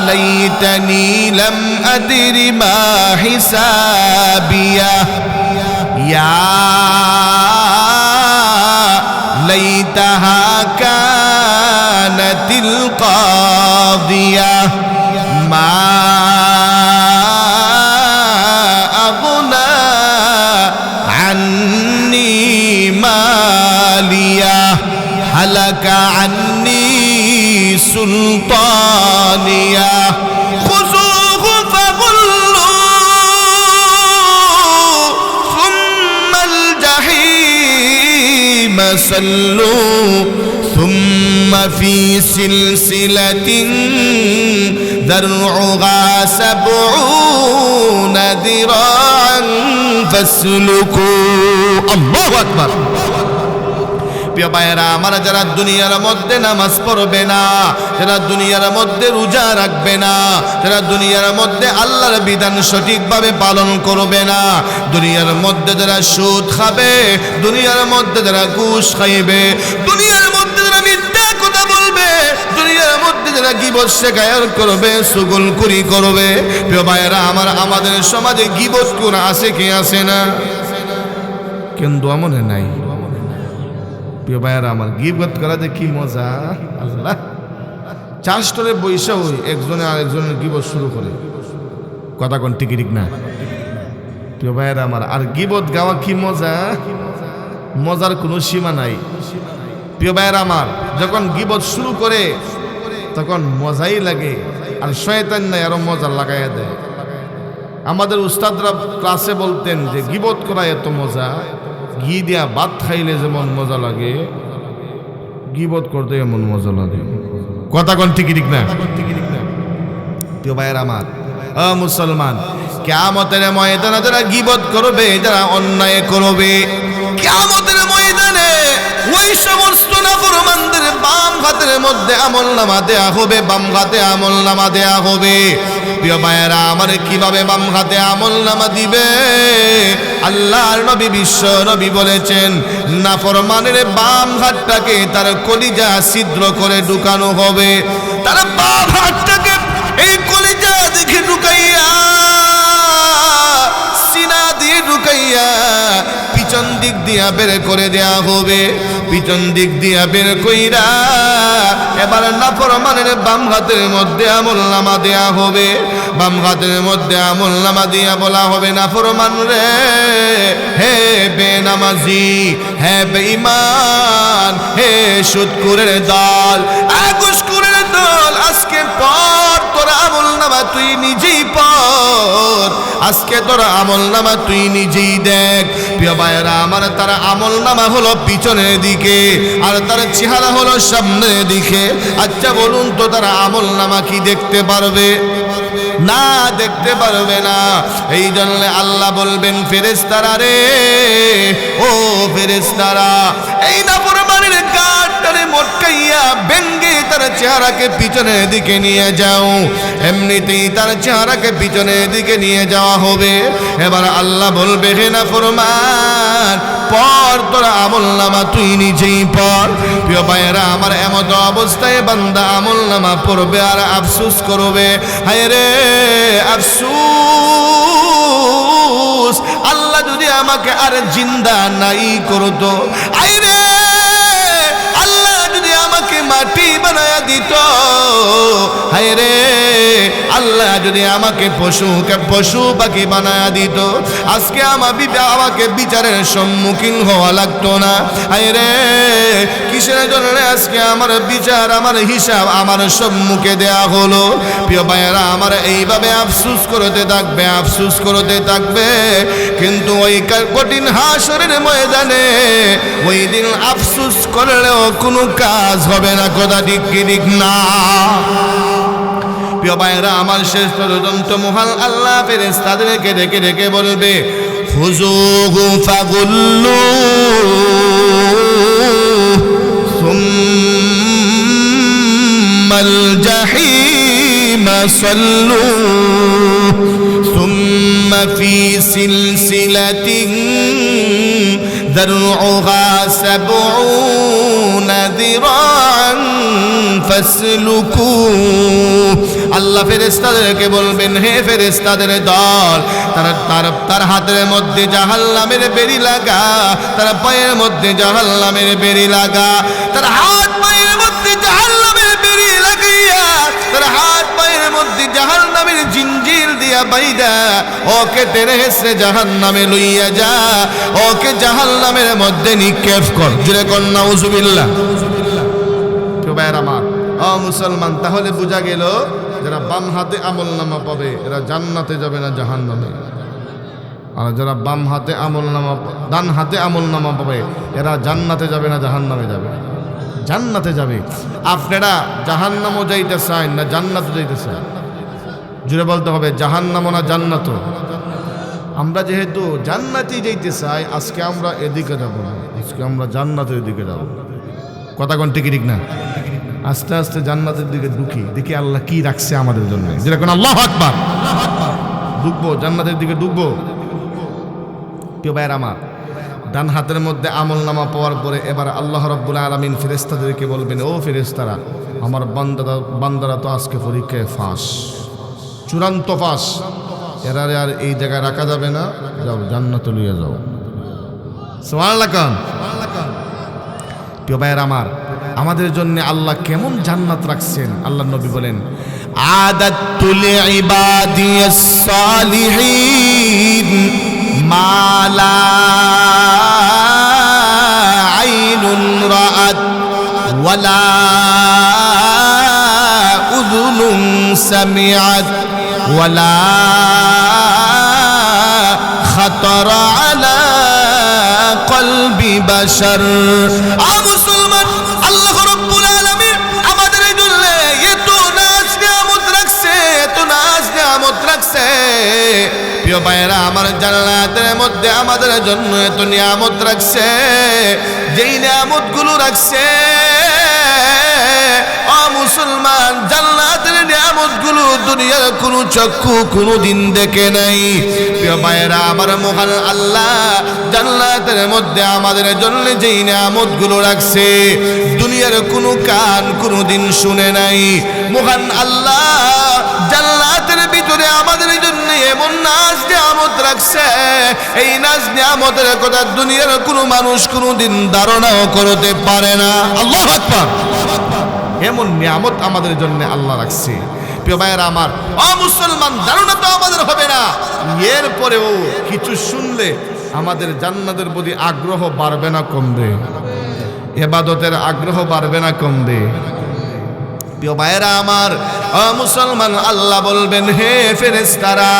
লাইতানি লাম আদরি মা হিসাবিয়া ইয়া ليتها كانت القاضية ما أغنى عني مالية هلك عني سلطانية خذوه فغلوه ثم الجحيم صلوا ثم في سلسلة ذرعها 70 ذراعا فاسلكوا الله أكبر। প্রিয় ভাইয়েরা আমার, যারা দুনিয়ার মধ্যে নামাজ পড়বে না, যারা দুনিয়ার মধ্যে রোজা রাখবে না, যারা দুনিয়ার মধ্যে আল্লাহর বিধান সঠিকভাবে পালন করবে না, দুনিয়ার মধ্যে যারা সুদ খাবে, দুনিয়ার মধ্যে যারা ঘুষ খাইবে, দুনিয়ার মধ্যে যারা মিথ্যা কথা বলবে, দুনিয়ার মধ্যে যারা গীবত শেখায়ত করবে, চুগলখড়ি করবে, প্রিয় ভাইয়েরা আমার, আমাদের সমাজে গীবত কোন আছে কি আছে না? কিন্তু মনে নাই। প্রিয় ভাইয়েরা আমার, গীবত করা যে কি মজা! আল্লাহ, চার স্টলে বৈশা হই, একজনে আরেকজনের গীবত শুরু করে। কথা কোন টিকিট না? প্রিয় ভাইয়েরা আমার, আর গীবত গাওয়া কি মজা! মজার কোনো সীমা নাই। প্রিয় ভাইয়েরা আমার, যখন গীবত শুরু করে তখন মজাই লাগে, আর শয়তান নাই আরো মজা লাগাইয়া দেয়। আমাদের উস্তাদরা ক্লাসে বলতেন যে গীবত করা এত মজা, ঘি দিয়া ভাত খাইলে যেমন মজা লাগে, গীবত করতে এমন মজা লাগে। কথা কোন টিকিট না? প্রিয় ভাইয়ের আমার, মুসলমান, কিয়ামতের ময়দানে যারা গীবত করবে, যারা অন্যায় করবে, কিয়ামতের ময়দানে ওই সমস্ত নাফরমানদের বাম হাতের মধ্যে আমলনামা দেয়া হবে, বাম হাতে আমলনামা দেয়া হবে। প্রিয় ভাইয়েরা আমার, কিভাবে বাম হাতে আমলনামা দিবে? আল্লাহর নবী, বিশ্ব নবী বলেছেন, নাফরমানের বাম হাতটাকে তার কলিজা ছিদ্র করে ঢুকানো হবে। তার বাম হাতটাকে এই কলিজা দেখে ঢুকাইয়া, সিনা দিয়ে ঢুকাইয়া পিছন দিক দিয়া বের করে দেয়া হবে। পিছন দিক দিয়া বের কইরা এবার নাফরমানের বাম হাতের মধ্যে আমলনামা দেয়া হবে। বাম হাতের মধ্যে আমলনামা দিয়া বলা হবে, নাফরমান রে, হে বেনামাজি, হে বেঈমান, হে সুদখোরের দল, ঘুষখোরের দল, আজকে পর তোর আমলনামা তুই নিজেই পড়, আজকে তোর আমলনামা তুই নিজেই দেখ। প্রিয় ভাইয়েরা আমার, তার আমলনামা হলো পিছনের দিকে, আর তার চেহারা হলো সামনের দিকে। আচ্ছা বলুন তো, তার আমলনামা কি দেখতে পারবে? না, দেখতে পারবে না। এই জন্য আল্লাহ বলবেন, ফেরেশতারা রে, ও ফেরেশতারা, এই নাফরমানের গাঁটটারে মটকাইয়া ভেঙ্গে তার চেহারাকে পিছনের দিকে নিয়ে যাও। এমনিতেই তার চেহারাকে পিছনের দিকে নিয়ে যাওয়া হবে। এবার আল্লাহ বলবে, হে নাফরমান, মুসলমান পর তোর আমলনামা তুই নিজেই পড়। প্রিয় ভাইয়েরা আমার, এমন অবস্থায় বান্দা আমলনামা পড়বে আর আফসোস করবে, হায় রে আফসোস, আল্লাহ যদি আমাকে আর জিন্দা নাই করতো, আয় রে আল্লাহ যদি আমাকে মাটি বানায়া দিত, হায় রে আল্লাহ যদি আমাকে পশু পাখি বানায়া দিত, আজকে আমাকে বিচারের সম্মুখীন হওয়া লাগতো না। হায় রে কিসের জন্য আজকে আমার বিচার, আমার হিসাব আমার সম্মুখে দেয়া হলো। প্রিয় ভাইয়েরা আমার, এইভাবে আফসোস করতে থাকবে, আফসোস করতে থাকবে, কিন্তু ওই কঠিন হাসরের ময়দানে ওই দিন আফসোস করলেও কোনো কাজ হবে না। কথা ঠিক কি ঠিক না? প্রিয় ভাইয়েরা আমার, শেষ পর্যন্ত মহান আল্লাহ ফেরেশতাদেরকে ডেকে ডেকে বলবে, খুযূহু ফাগুল্লু সুম্মাল জাহিমা সাল্লু সুম্মা ফি সিলসিলাতিন ذرعها 70 ذراعا فاسلكوه। আল্লাহ ফেরেশতাদেরকে বলবেন, হে ফেরেশতাদের দল, তার হাতের মধ্যে জাহান্নামের বেড়ি লাগা, তার পায়ের মধ্যে জাহান্নামের বেড়ি লাগা, তার হাত পায়ের মধ্যে জাহান্নামের বেড়ি লাগাইয়া, তার হাত পায়ের মধ্যে জাহান্নামের জিঞ্জির দিয়া বাইদা ওকে টেনে হেসে জাহান্নামে লইয়া যা, ওকে জাহান্নামের মধ্যে নিক্ষেপ কর। জুড়ে কর নাউজুবিল্লাহ। আমার মুসলমান, তাহলে বোঝা গেল যারা বাম হাতে আমলনামা পাবে এরা জান্নাতে যাবে না জাহান্নামে, আর যারা বাম হাতে আমলনামা ডান হাতে আমলনামা পাবে এরা জান্নাতে যাবে না জাহান্নামে যাবে? জান্নাতে যাবে। আপনারা জাহান্নামও যাইতে চান না জান্নাতও যাইতে চান? জুড়ে বলতে হবে, জাহান্নামও না জান্নাত? আমরা যেহেতু জান্নাতি যাইতে চাই, আজকে আমরা এদিকে যাব না, আজকে আমরা জান্নাতের দিকে যাব। কথা কোন ঠিক ঠিক না? আস্তে আস্তে জান্নাতের দিকে ঢুকি, দেখি আল্লাহ কি রাখছে আমাদের জন্য। যেরকম আল্লাহু আকবার, ঢুকবো জান্নাতের দিকে ঢুকবো। কেউ ভাইয়ের আমার, ডান হাতের মধ্যে আমলনামা পাওয়ার পরে এবার আল্লাহ রাব্বুল আলামিন ফেরেশতাদেরকে বলবেন, ও ফেরেশতারা, আমার বান্দারা তো আজকে পরীক্ষায় ফাঁস, চূড়ান্ত ফাঁস, এরা আর এই জায়গায় রাখা যাবে না, যাও জান্নাতে লইয়া যাও। সুবহানাল্লাহ কান। প্রিয় ভাইয়ের আমার, আমাদের জন্য আল্লাহ কেমন জান্নাত রাখছেন, আল্লাহ নবী বলেন, আদাতু লিইবাদিয়াস সালিহিন মা লা আইনুন রাআত ওয়ালা উযুনুন সামিআত ওয়ালা খাতারা আলা কলবি বাশার। মুসলমান, আল্লাহ রাব্বুল আলামিন আমাদের জন্য এত নাজ নিয়ামত রাখছে, এত নাজ নিয়ামত রাখছে। প্রিয় ভাইয়েরা আমার, জান্নাতের মধ্যে আমাদের জন্য এত নিয়ামত রাখছে, যেই নিয়ামতগুলো রাখছে মুসলমান, জান্নাতের নিয়ামতগুলো দুনিয়ার কোনো চক্ষু কোনোদিন দেখে নাই। প্রিয় ভাইয়েরা আমার, মহান আল্লাহ জান্নাতের মধ্যে আমাদের জন্য যেই নিয়ামতগুলো রাখছে দুনিয়ার কোনো কান কোনোদিন শুনে নাই। মহান আল্লাহ জান্নাতের ভিতরে আমাদের জন্য এমন নাজ নিয়ামত রাখছে, এই নাজ নিয়ামতের কথা দুনিয়ার কোনো মানুষ কোনোদিন ধারণাও করতে পারে না। আল্লাহু আকবার। এমন নিয়ামত আমাদের জন্য আল্লাহ রাখছে। প্রিয় ভাইয়েরা আমার, মুসলমান, ধারণা তো আমাদের হবে না, এরপরেও কিছু শুনলে আমাদের জান্নাতের প্রতি আগ্রহ বাড়বে না কমবে? ইবাদতের আগ্রহ বাড়বে না কমবে? প্রিয় ভাইয়েরা আমার, মুসলমান, আল্লাহ বলবেন, হে ফেরেশতারা,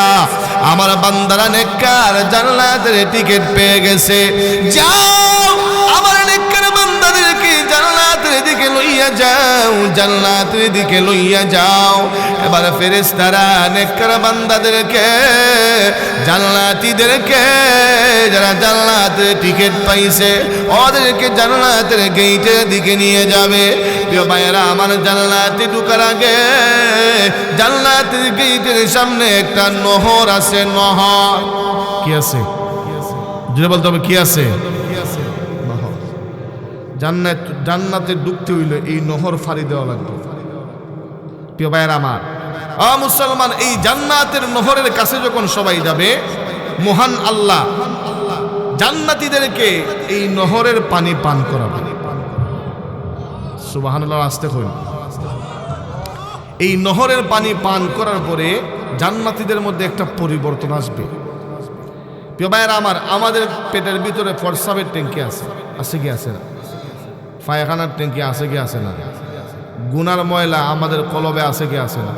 আমার বান্দারা নেককার জান্নাতের টিকিট পেয়ে গেছে, যাও আমার নেককার বান্দাদেরকে জান্নাতের দিকে লইয়া যাও, জান্নাতের দিকে লইয়া যাও। এবার ফেরেশতারা নেককার বান্দাদেরকে, জান্নাতীদেরকে, যারা জান্নাতের টিকিট পাইছে ওদেরকে জান্নাতের গেটের দিকে নিয়ে যাবে। প্রিয় ভাইয়েরা আমার, জান্নাতে ঢোকার আগে জান্নাতের গেটের সামনে একটা নহর আছে। নহর কি আছে? যদি বলতে হবে কি আছে? নহর। জান্নাতে ঢুকতে হইলে এই নহর ফাড়ি দেওয়া লাগবে। প্রিয় ভাইয়েরা আমার, মুসলমান, এই জান্নাতের নহরের কাছে যখন সবাই যাবে, মহান আল্লাহ জান্নাতীদেরকে এই নহরের পানি পান করাবে। সুবহানাল্লাহ, আসতে হইল। এই নহরের পানি পান করার পরে জান্নাতীদের মধ্যে একটা পরিবর্তন আসবে। প্রিয় ভাইয়েরা আমার, আমাদের পেটের ভিতরে ফরসাবের ট্যাঙ্কি আছে, আছে কি আছে না? পায়খানার ট্যাঙ্কি আছে কি আছে না? গুনার ময়লা আমাদের কলবে আছে কি আছে না?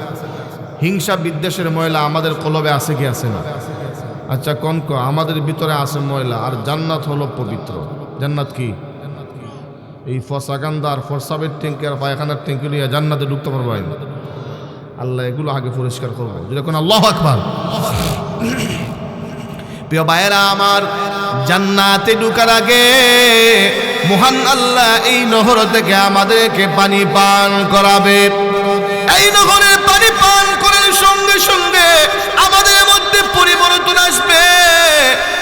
হিংসা বিদ্বেষের ময়লা আমাদের কলবে আছে কি আছে না? আচ্ছা কনক, আমাদের ভিতরে আছে ময়লা, আর জান্নাত হলো পবিত্র। জান্নাত কি? এই ফসাকান্দার ফরসাবের ট্যাঙ্কি আর পায়খানার ট্যাঙ্কি লিয়ে জান্নাতে ঢুকতে পারবো না। আল্লাহ এগুলো আগে পরিষ্কার করবো। যখন আল্লাহু আকবার। প্রিয় ভাইয়েরা আমার, জান্নাতে ঢুকার আগে মহান আল্লাহ এই নহর থেকে আমাদেরকে পানি পান করাবে। এই নহরের পানি পান করার সঙ্গে সঙ্গে আমাদের মধ্যে পরিবর্তন আসবে।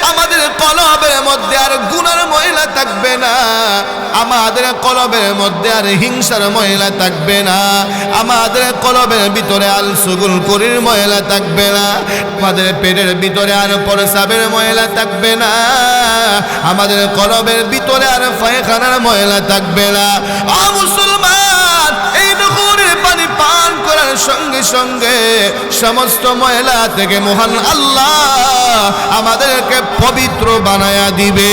আমাদের কলবের মধ্যে আর গুনার ময়লা থাকবে না, আমাদের কলবের মধ্যে আর হিংসার ময়লা থাকবে না, আমাদের কলবের ভিতরে আর সুগুলকুরির ময়লা থাকবে না, আমাদের পেটের ভিতরে আর প্রস্রাবের ময়লা থাকবে না, আমাদের কলবের ভিতরে আর পায়খানার ময়লা থাকবে না। ও মুসলমান, এই নহরের পানি পান করার সঙ্গে সঙ্গে সমস্ত ময়লা থেকে মহান আল্লাহ আমাদেরকে পবিত্র বানায়া দিবে।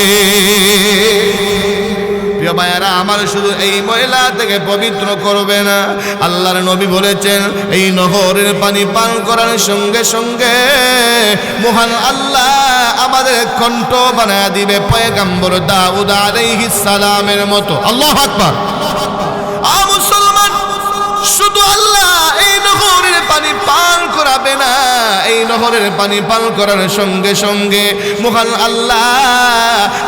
প্রিয় ভাইয়েরা আমার, শুধু এই ময়লা থেকে পবিত্র করবে না, আল্লাহর নবী বলেছেন এই নহরের পানি পান করার সঙ্গে সঙ্গে মহান আল্লাহ আমাদের কণ্ঠ বানায়া দিবে পয়গম্বর দাউদ আলাইহিস সালামের মতো। আল্লাহু আকবার। মুসলমান, শুধু আল্লাহ এই নহরের পানি পান করাবে না, এই নহরের পানি পান করার সঙ্গে সঙ্গে মহান আল্লাহ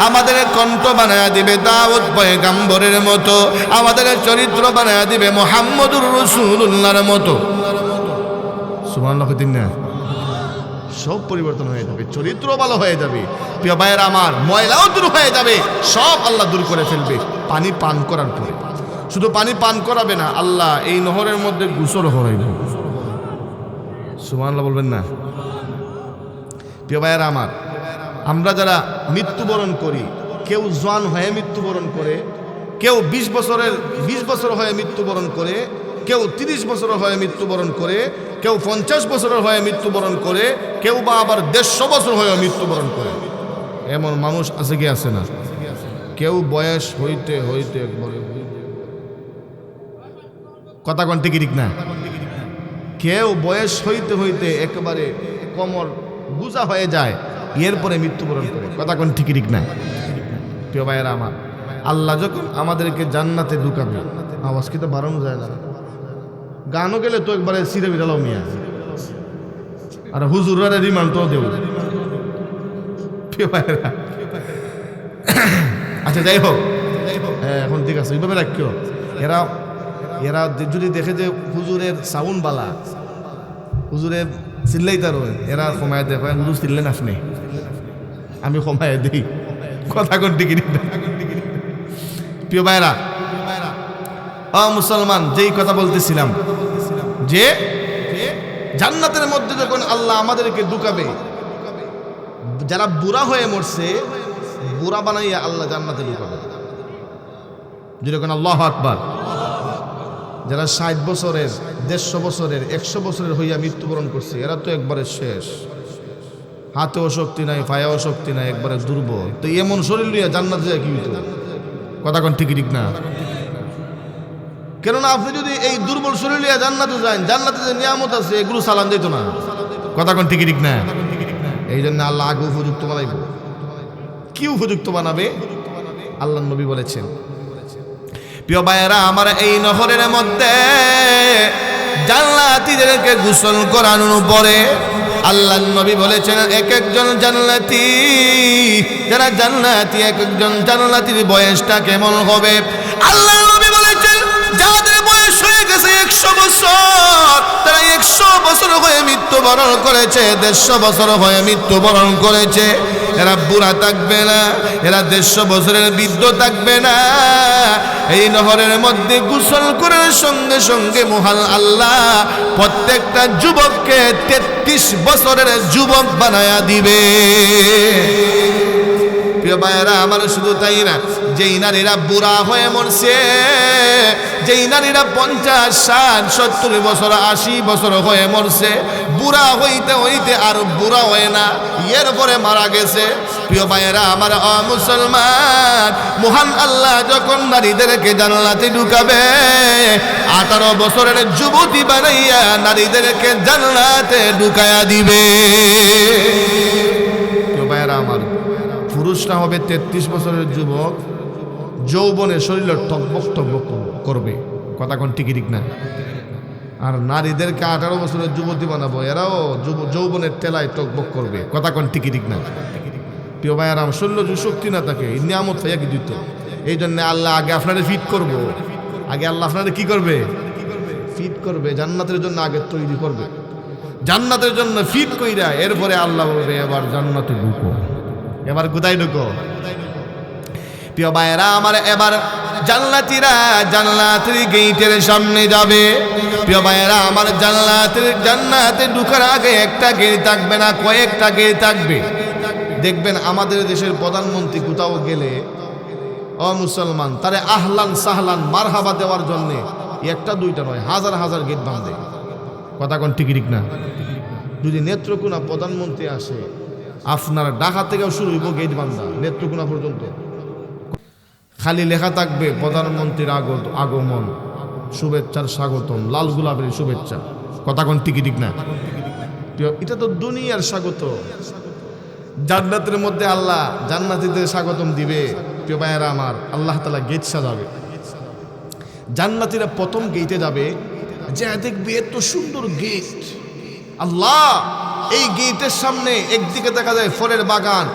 আমাদের কণ্ঠ বানায়া দিবে দাউদ পয়গম্বরের মতো, আমাদের চরিত্র বানায়া দিবে মুহাম্মদুর রাসূলুল্লাহর মতো। সুবহানাল্লাহ। না, সব পরিবর্তন হয়ে যাবে, চরিত্র ভালো হয়ে যাবে। প্রিয় ভাইয়েরা আমার, ময়লাও দূর হয়ে যাবে, সব আল্লাহ দূর করে ফেলবে পানি পান করার পরে। শুধু পানি পান করাবে না, আল্লাহ এই নহরের মধ্যে গোসল করাইবে। সুবহানাল্লাহ বলবেন না? প্রিয় ভাইয়েরা আমার, আমরা যারা মৃত্যুবরণ করি, কেউ জওয়ান হয়ে মৃত্যুবরণ করে, কেউ 20 বছর হয়ে মৃত্যুবরণ করে, কেউ 30 বছর হয়ে মৃত্যুবরণ করে, কেউ 50 বছরের হয়ে মৃত্যুবরণ করে, কেউ বা আবার 150 বছর হয়ে মৃত্যুবরণ করে। এমন মানুষ আছে কি আছে না? কেউ বয়স হইতে হইতে একবারে, কথা কোন ঠিক না? কেউ বয়স হইতে হইতে একেবারে কোমর গুজা হয়ে যায়, এরপরে মৃত্যুবরণ করে। কথা কোন ঠিক না? প্রিয় ভাইয়েরা আমার, আল্লাহ যখন আমাদেরকে জান্নাতে ঢুকাবে, আওয়াজ কি তো বাড়ানো যায় না? গানও গেলে তো একবারে সিরে বিড়ালো মিয়া, আর হুজুররা রিমান্ডও দেব। প্রিয় ভাইয়েরা, আচ্ছা যাই হোক, এখন ঠিক আছে, এইভাবে রাখিও। এরা যদি দেখে যে হুজুরের সাউন্ড বালা, হুজুরের চিল্লাইতার, এরা কমায় দেয়, হুজুর চিল্লেন আসনে, আমি কমায় দিই। কথা কোন টিকিট। প্রিয় ভাইরা মুসলমান, যেই কথা বলতেছিলাম যে জান্নাতের মধ্যে যখন আল্লাহ আমাদেরকে ঢুকাবে, যারা বুড়া হয়ে মরছে, বুড়া বানাইয়া আল্লাহ জান্নাতে ঢুকাবে। যেরকম আল্লাহু আকবার। যারা 60 বছরের, 150 বছরের, 100 বছরের হইয়া মৃত্যুবরণ করছে, এরা তো একবারে শেষ, হাতেও শক্তি নাই, পায়েও শক্তি নাই, একবারে দুর্বল। তো এমন শরীর লইয়া জান্নাতে যায় কি হইতো? কথা কোন ঠিক না? কেননা আপনি যদি এই দুর্বল শরীর লইয়া জান্নাতে যান, জান্নাতে যে নিয়ামত আছে এগুলো সালাম দিত না। কথা কোন ঠিক না? এই জন্য আল্লাহ আগে উপযুক্ত বানাইব। কি উপযুক্ত বানাবে? আল্লাহ নবী বলেছেন। প্রিয় ভাইয়েরা আমার, এই নহরের মধ্যে জান্নাতীদেরকে গোসল করানোর পরে আল্লাহ নবী বলেছেন, এক একজন জান্নাতি, যারা জান্নাতি, এক একজন জান্নাতির বয়সটা কেমন হবে? আল্লাহ নবী বলেছেন, যাদের বয়স বয়স হয়ে গেছে 100 বছর, তারা 100 বছর হয়ে মৃত্যুবরণ করেছে, 150 বছর হয়ে মৃত্যুবরণ করেছে। এরা বুড়া থাকবে না, এরা 150 বছরের বৃদ্ধ থাকবে না। এই নহরের মধ্যে গোসল করার সঙ্গে সঙ্গে মহান আল্লাহ প্রত্যেকটা যুবককে 33 বছরের যুবক বানায়া দিবে। প্রিয় ভাইয়েরা আমার, শুধু তাই না, যেই নারীরা বুড়া হয়ে মরছে, যেই নারীরা 50, 60, 70 বছর, 80 বছর হয়ে মরছে, বুড়া হইতে হইতে আর বুড়া হয় না, এরপরে মারা গেছে। প্রিয় ভাইয়েরা আমার, মুসলমান, মহান আল্লাহ যখন নারীদেরকে জান্নাতে ঢুকাবে, 18 বছরের যুবতী বানাইয়া নারীদেরকে জান্নাতে ঢুকায়া দিবে। প্রিয় ভাইয়েরা আমার, পুরুষরা হবে 33 বছরের যুবক, যৌবনে শরীর টকবক টকবক করবে, কথা কোন ঠিক ঠিক না? আর নারীদেরকে 18 বছরের যুবতী বানাবো, এরাও যৌবনের তেলায় টকবক করবে, কথা কোন ঠিক ঠিক না? প্রিয় ভাইয়েরা, শরীর শক্তি না থাকে, নিয়ামত হইয়া কি দিত। এই জন্য আল্লাহ আগে আপনারা ফিট করবো, আগে আল্লাহ আপনারা কি করবে? ফিট করবে, জান্নাতের জন্য আগে তৈরি করবে, জান্নাতের জন্য ফিট কইরা এরপরে আল্লাহ বলবে এবার জান্নাতে ঢুকো। এবার কোথায় ঢুকো? প্রিয় ভাইয়েরা আমার, এবার জান্নাতীরা জান্নাতের গেটের সামনে যাবে। প্রিয় ভাইয়েরা আমার, জান্নাতে ঢুকার আগে একটা গেট থাকবে না, কয়েকটা গেট থাকবে। দেখবেন আমাদের দেশের প্রধানমন্ত্রী কোথাও গেলে, মুসলমান, তারে আহলান সাহলান মারহাবা দেওয়ার জন্য একটা দুইটা নয়, হাজার হাজার গেট বাঁধে, কথা কোন ঠিক ঠিক না? যদি নেত্রকোনা প্রধানমন্ত্রী আসে, আপনার ঢাকা থেকেও শুরু হইব গেট বান্ধা নেত্রকোনা পর্যন্ত, খালি লেখা থাকবে প্রধানমন্ত্রীর আগমন, শুভেচ্ছার স্বাগতম, লাল গোলাপের শুভেচ্ছা, কথা কোন ঠিক ঠিক না? এটা তো দুনিয়ার স্বাগত। জান্নাতের মধ্যে আল্লাহ জান্নাতীদের স্বাগতম দিবে। প্রিয় ভাইয়েরা আমার, আল্লাহ তাআলা গেট সাজাবে, জান্নাতীরা প্রথম গেটে যাবে, যে দেখবে এত সুন্দর গেট, আল্লাহ এই গেটের সামনে একদিকে দেখা যায় ফলের বাগান,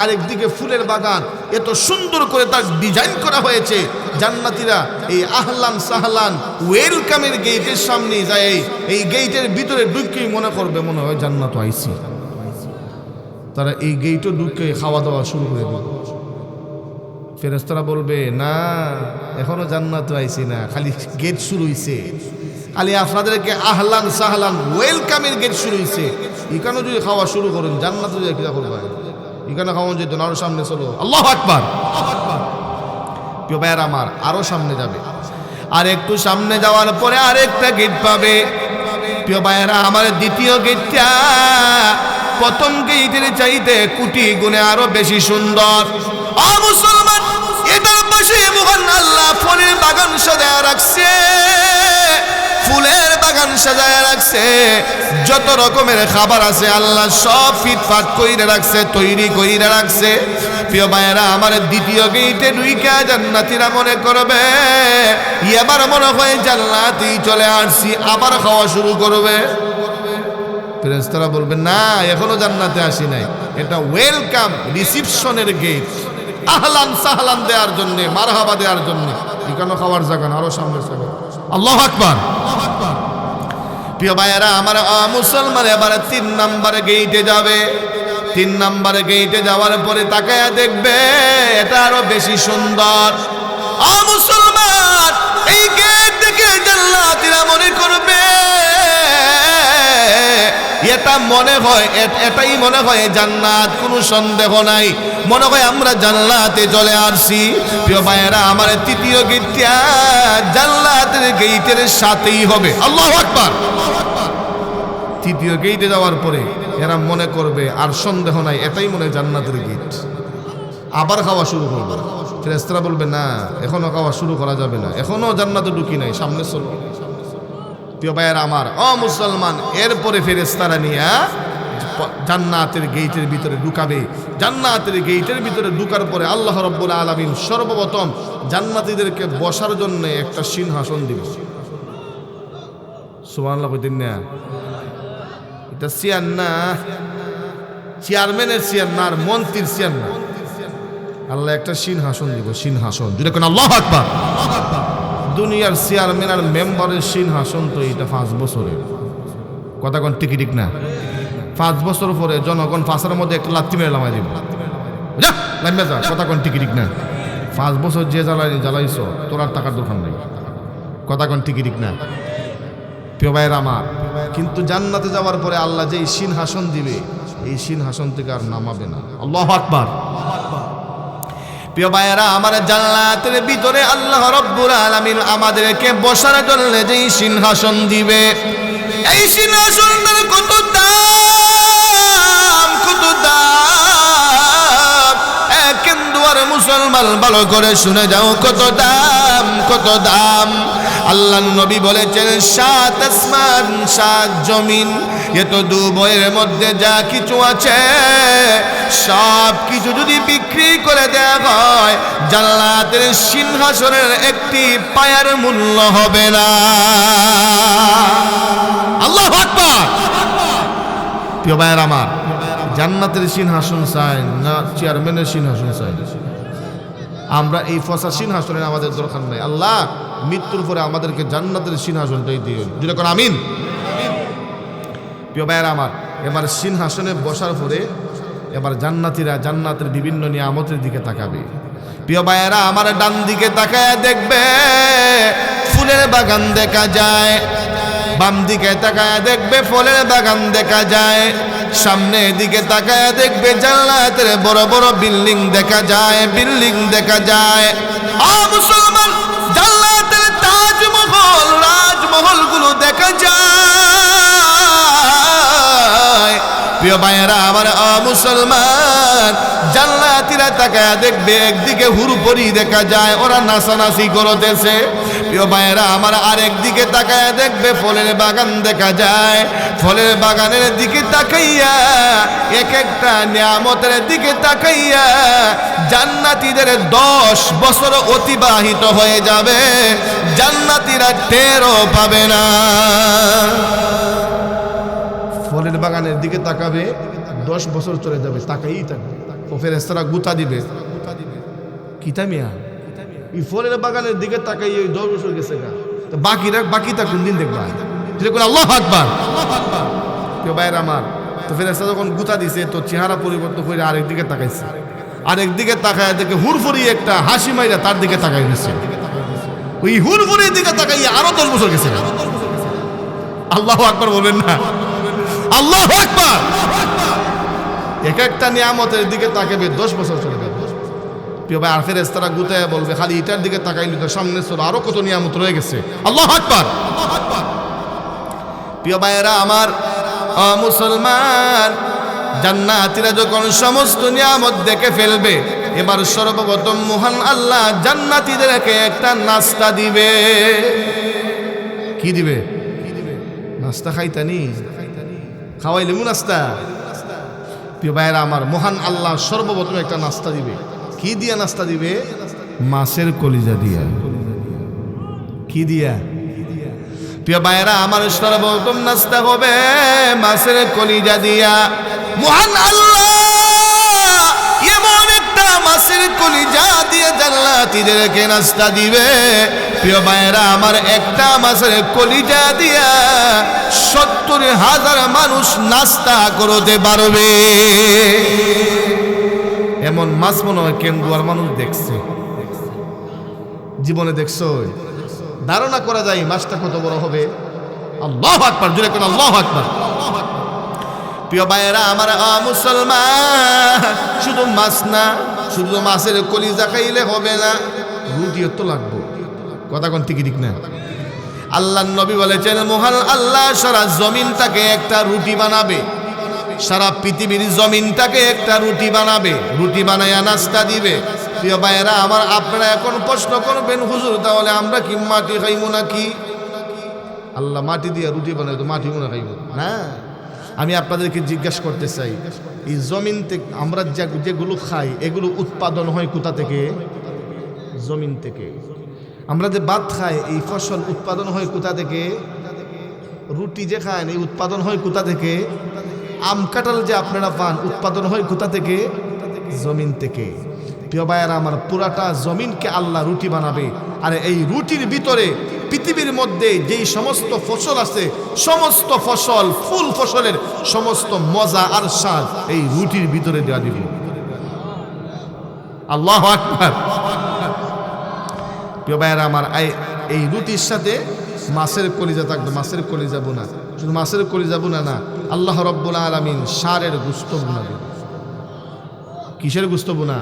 আরেকদিকে ফুলের বাগান, এত সুন্দর করে তার ডিজাইন করা হয়েছে। জান্নাতীরা এই আহলান সাহলান ওয়েলকামের গেটের সামনে যায়, এই গেটের ভিতরে ঢুকেই মনে করবে মনে হয় জান্নাত আইছি। তারা এই গেটও ঢুকে খাওয়া দাওয়া শুরু করে দেবে। ফেরেশতারা বলবে না, এখনো জান্নাত আইছি না, খালি গেট শুরু হইছে, খালি আপনাদেরকে আহলান সাহলান ওয়েলকামের গেট শুরু হয়েছে, এখানে যদি খাওয়া শুরু করেন জান্নাতে কিনা করবেন, এখানে খাওয়া যেত না, আরো সামনে চলো, আল্লাহু আকবার। প্রিয় ভাইয়েরা আমার, আরো সামনে যাবে, আর একটু সামনে যাওয়ার পরে আরেকটা গেট পাবে। প্রিয় ভাইয়েরা আমার, দ্বিতীয় গেটটা প্রথম গেটের চাইতে কোটি গুণে আরো বেশি সুন্দর। মুসলমান, এটার পাশে মহান আল্লাহ ফলের বাগান সাজায় রাখছে, ফুলের বাগান সাজায় রাখছে, যত রকমের খাবার আছে আল্লাহ সব ফিটফাট কইরে রাখছে, তৈরি কইরে রাখছে। প্রিয় ভাইয়েরা আমার, দ্বিতীয় গেটে ঢুইকা জান্নাতীরা মনে করবে এবার মনে হয় জান্নাতেই চলে আসছি, আবার খাওয়া শুরু করবে। ফেরেশতারা বলবে না, এখনো জান্নাতে আসি নাই, এটা ওয়েলকাম রিসিপশনের গেট, আহলান সাহলান দেওয়ার জন্য, মারহাবা দেওয়ার জন্য, এখানে খাওয়ার জায়গা না, আরো সামনে চলে, আল্লাহু আকবার। প্রিয় ভাইয়েরা আমার, মুসলমান এবারে 3 নাম্বার গেটে যাবে। 3 নাম্বার গেটে যাওয়ার পরে তাকায়া দেখবে এটা আরো বেশি সুন্দর। মুসলমান, এই গেট দেখে জান্নাতীরা মনে করবে এটাই মনে হয় জান্নাত, কোনো সন্দেহ নাই, মনে হয় আমরা জান্নাতে চলে আসছি। প্রিয় ভাইয়েরা আমার, তৃতীয় গেটটা জান্নাতের গেটের সাথেই হবে, আল্লাহু আকবার। তৃতীয় গেটে যাওয়ার পরে এরা মনে করবে আর সন্দেহ নাই এটাই মনে হয় জান্নাতের গেট, আবার খাওয়া শুরু করবে। ফেরেশতারা বলবে না, এখনো খাওয়া শুরু করা যাবে না, এখনো জান্নাতে ঢুকি নাই, সামনে চলো। প্রিয় ভাইয়েরা আমার, মুসলমান, এরপরে ফেরেশতারা নিয়ে জান্নাতের গেটের ভিতরে ঢুকাবে। জান্নাতের গেটের ভিতরে ঢুকার পরে আল্লাহ রাব্বুল আলামিন সর্বপ্রথম জান্নাতীদেরকে বসার জন্য একটা সিংহাসন দিবে। সুবহানাল্লাহ কইতেন না? এটা চেয়ার না, চেয়ারম্যানের চেয়ার না, আর মন্ত্রীর চেয়ার না, আল্লাহ একটা সিংহাসন দিব, সিংহাসন, যেটা কোন আল্লাহু আকবার। দুনিয়ার চেয়ারম্যান আর মেম্বারের সিংহাসন তো এটা 5 বছরের কথা কোন ঠিক না 5 বছর পরে জনগণ ফাঁসের মধ্যে একটা লাথি মেরে নামাই দিব যা লাম্বা যা কথা কোন ঠিক না 5 বছর যে জ্বালাইছ তোর আর টাকার দোকান নেই কথা কোন ঠিক না প্রিয় ভাইয়ের আমার কিন্তু জান্নাতে যাওয়ার পরে আল্লাহ যে সিংহাসন দিবে এই সিংহাসন থেকে আর নামাবে না আল্লাহু আকবার প্রিয় ভাইয়েরা আমার জান্নাতের ভিতরে আল্লাহ রাব্বুল আলামিন আমাদেরকে বসার জন্য যে সিংহাসন দিবে এই সিংহাসনের কত দাম কেন্দুয়ার মুসলমান ভালো করে শুনে যাও কত দাম আল্লাহ নবী বলেছেন 7 আসমান 7 জমিন এত দুবয়ের মধ্যে যা কিছু আছে সব কিছু যদি বিক্রি করে দেওয়া হয় জান্নাতের সিংহাসনের একটি পায়ার মূল্য হবে না আল্লাহু আকবার প্রিয় ভাইয়ের আমার জান্নাতের সিংহাসন চাই না চেয়ারম্যানের সিংহাসন চাই আমরা এই ফসা সিংহাসনের আমাদের দরকার নাই আল্লাহ মৃত্যুর পরে আমাদেরকে জান্নাতের সিংহাসনটাই দিও যদি কোন আমিন প্রিয় ভাইয়েরা আমার এবার সিংহাসনে বসার পরে এবার জান্নাতীরা জান্নাতের বিভিন্ন নিয়ামতের দিকে তাকাবে প্রিয় ভাইয়েরা আমার ডান দিকে তাকায় দেখবে ফুলের বাগান দেখা যায় বাম দিকে তাকায় দেখবে ফলের বাগান দেখা যায় সামনে দিকে তাকায় দেখবে জান্নাতের বড় বড় বিল্ডিং দেখা যায় মুসলমান জান্নাতের তাজমহল রাজমহল গুলো দেখা যায় প্রিয় ভাইয়েরা আমার মুসলমান জান্নাতীরা তাকায় দেখবে একদিকে হুরুপরি দেখা যায় ওরা নাচানাচি করতেছে প্রিয় ভাইয়েরা আমার আরেক দিকে তাকায় দেখবে ফলের বাগান দেখা যায় ফলের বাগানের দিকে তাকাইয়া এক একটা নিয়ামতের দিকে তাকাইয়া জান্নাতীদের 10 বছর অতিবাহিত হয়ে যাবে জান্নাতীরা টেরও পাবে না ফলের বাগানের দিকে তাকাবে 10 বছর চলে যাবে তাকাই থাকবে ও ফেরেশতারা গুতা দিবে কিতা মিয়া এই ফলের বাগানের দিকে তাকাই ওই 10 বছর গেছে গা তো বাকিটা কোন দিন দেখবা যদি কোন আল্লাহু আকবার কেউ বাইরে আমার তো ফেরেশতা যখন গুতা দিছে তো চেহারা পরিবর্তন করে আরেক দিকে তাকাইছে আরেক দিকে তাকায় দেখে হুরফুরি একটা হাসি মাইরা তার দিকে তাকাই দিছে ওই হুরফুরির দিকে তাকাই আরো 10 বছর গেছে আল্লাহু আকবার বলবেন না আল্লাহু আকবার এক একটা নিয়ামতের দিকে তাকাবে 10 বছর চলে যাবে প্রিয় ভাই আর ফেরেশতারা গুতায় বলবে খালি এটার দিকে তাকাইলি তো সামনে চলো আরো কত নিয়ামত রয়ে গেছে আল্লাহু আকবার প্রিয় ভাইয়েরা আমার মুসলমান জান্নাতীরা যখন সমস্ত নিয়ামত দেখে ফেলবে এবার সর্বপ্রথম মহান আল্লাহ জান্নাতীদেরকে একটা নাস্তা দিবে কি দিবে নাস্তা খাইতানি খাওয়াইলে নাস্তা প্রিয় ভাইয়েরা আমার মহান আল্লাহ সর্বপ্রথম একটা নাস্তা দিবে কি দিয়া নাস্তা দিবে মাছের কলিজা দিয়া কি দিয়া প্রিয় ভাইয়েরা আমার সর্বপ্রথম নাস্তা হবে মাছের কলিজা দিয়া মহান আল্লাহ এমন একটা মাছের কলিজা দিয়ে জান্নাতীদেরকে নাস্তা দিবে প্রিয় ভাইয়েরা আমার একটা মাছের কলিজা দিয়া 70,000 মানুষ নাস্তা করতে পারবে এমন মাছ মনে হয় কেন্দুয়ার মানুষ দেখছে জীবনে দেখছো ধারণা করা যায় মাছটা কত বড় হবে আল্লাহু আকবার জোরে কোন আল্লাহু আকবার প্রিয় ভাইয়েরা আমার মুসলমান শুধু মাছ না শুধু মাছের কলিজা খাইলে হবে না রুটিও তো লাগবে কথা কোন ঠিক না আল্লাহর নবী বলেছেন মহান আল্লাহ সারা জমিনটাকে একটা রুটি বানাবে সারা পৃথিবীর জমিনটাকে একটা রুটি বানাবে রুটি বানায়া নাস্তা দিবে প্রিয় ভাইয়েরা আমার আপনারা এখন প্রশ্ন করবেন হুজুর তাহলে আমরা কি মাটি খাইবো নাকি আল্লাহ মাটি দিয়ে রুটি বানাই তো মাটি মনে খাইব না আমি আপনাদেরকে জিজ্ঞাসা করতে চাই এই জমিন থেকে আমরা যেগুলো খাই এগুলো উৎপাদন হয় কোথা থেকে জমিন থেকে আমরা যে ভাত খাই এই ফসল উৎপাদন হয় কোথা থেকে রুটি যে খান এই উৎপাদন হয় কোথা থেকে আম কাঁঠাল যে আপনারা পান উৎপাদন হয় কোথা থেকে জমিন থেকে প্রিয় ভাইয়েরা আমার, পুরাটা জমিনকে আল্লাহ রুটি বানাবে। আর এই রুটির ভিতরে পৃথিবীর মধ্যে যেই সমস্ত ফসল আছে, সমস্ত ফসল, ফুল ফসলের সমস্ত মজা আর স্বাদ এই রুটির ভিতরে দেওয়া দিবে। আল্লাহু আকবার। প্রিয় ভাইয়েরা আমার, এই রুটির সাথে মাছের কলিজা থাকবে। মাছের কলিজা বোনা, শুধু মাছের কলিজা বোনা না, আল্লাহ রব্বুল আলামিন ষাঁড়ের গোশত বোনাবে। কিসের গোশত বোনা?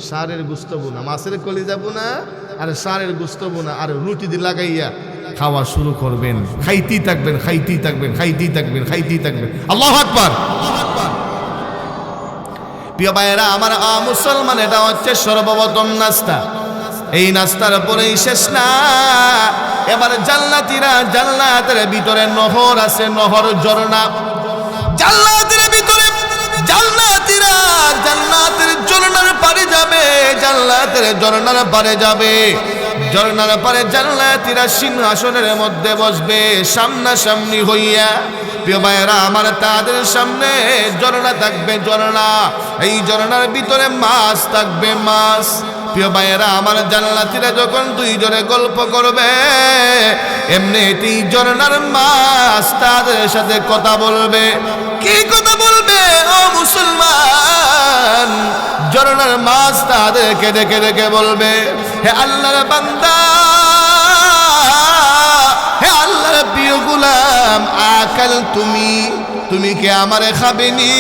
ষাঁড়ের গোশত বোনা, মাছের কলিজা বোনা আর ষাঁড়ের গোশত বোনা, আর রুটি দিয়ে লাগাইয়া খাওয়া শুরু করবেন। খাইতেই থাকবেন, খাইতেই থাকবেন, খাইতেই থাকবেন, খাইতেই থাকবেন। আল্লাহু আকবার। প্রিয় ভাইয়েরা আমার, মুসলমান, এটা হচ্ছে সর্বপ্রথম নাস্তা। এই নাস্তার পরেই শেষ না। এবার জান্নাতীরা, জান্নাতের ভিতরে নহর আছে, নহর, ঝর্ণা। জান্নাতের ভিতরে জান্নাতীরা জান্নাতের ঝর্ণার পারে যাবে, জান্নাতের ঝর্ণার পারে যাবে। ঝর্ণার পারে জান্নাতীরা সিংহাসনের মধ্যে বসবে সামনাসামনি হইয়া। প্রিয় ভাইয়েরা আমার, তাদের সামনে ঝর্ণা থাকবে, ঝর্ণা। এই ঝর্ণার ভিতরে মাছ থাকবে, মাছ। প্রিয় ভাইয়েরা আমার, জান্নাতীরা যখন দুইজনে গল্প করবে, এমনিতেই ঝর্ণার মাছ তাদের সাথে কথা বলবে। কি কথা বলবে? ও মুসলমান, ঝর্ণার মাছ তাদেরকে দেখে দেখে বলবে, হে আল্লাহর বান্দা, হে আল্লাহর প্রিয় গোলাম, আকাল তুমি কি আমারে খাবেনি?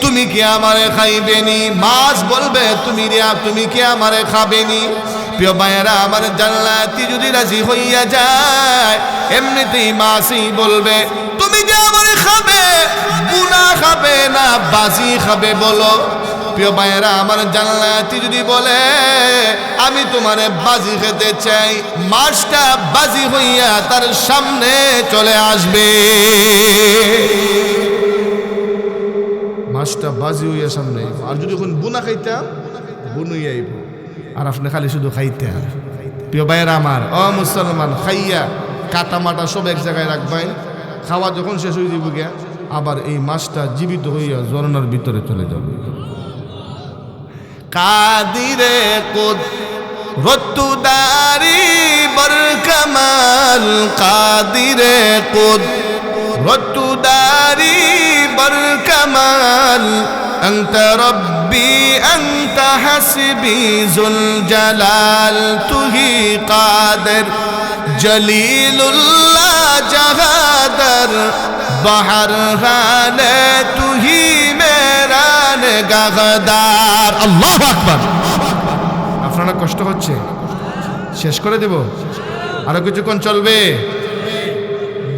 তুমি কি আমারে খাইবেনি? মাছ বলবে, তুমি কি আমারে খাবেনি? প্রিয় ভাইয়েরা আমার, জান্নাতি যদি রাজি হইয়া যায়, এমনিতেই মাছই বলবে, তুমি কি আমারে খাবে? বুনা খাবে না বাজি খাবে বলো? প্রিয় ভাইয়েরা আমার, জান্নাতি যদি বলে আমি তোমারে বাজি খেতে চাই, মাছটা বাজি হইয়া তার সামনে চলে আসবে। মাছটা বাজি হইয়া সামনে। আর যদি এখন বুনা খাইতাম, বুনুই আইব, আর আপনি খালি শুধু খাইতেন। প্রিয় ভাইয়েরা আমার, ও মুসলমান, খাইয়া কাটা মাটা সব এক জায়গায় রাখবেন। খাওয়া যখন শেষ হয়ে যাব গিয়া, আবার এই মাছটা জীবিত হইয়া ঝর্ণার ভিতরে চলে যাবে। কাদিরে কুদ রত্তুদারি বরকামাল, কাদিরে কুদ রত্তুদারি বরকামাল, أنت ربي أنت حسبي ذو الجلال، তুহি قادر جليل الله جهادر بحر خانے তুহি মেরান গাগদার। আল্লাহু আকবার। আপনারা কষ্ট হচ্ছে? শেষ করে দেব? আরো কিছুক্ষণ চলবে?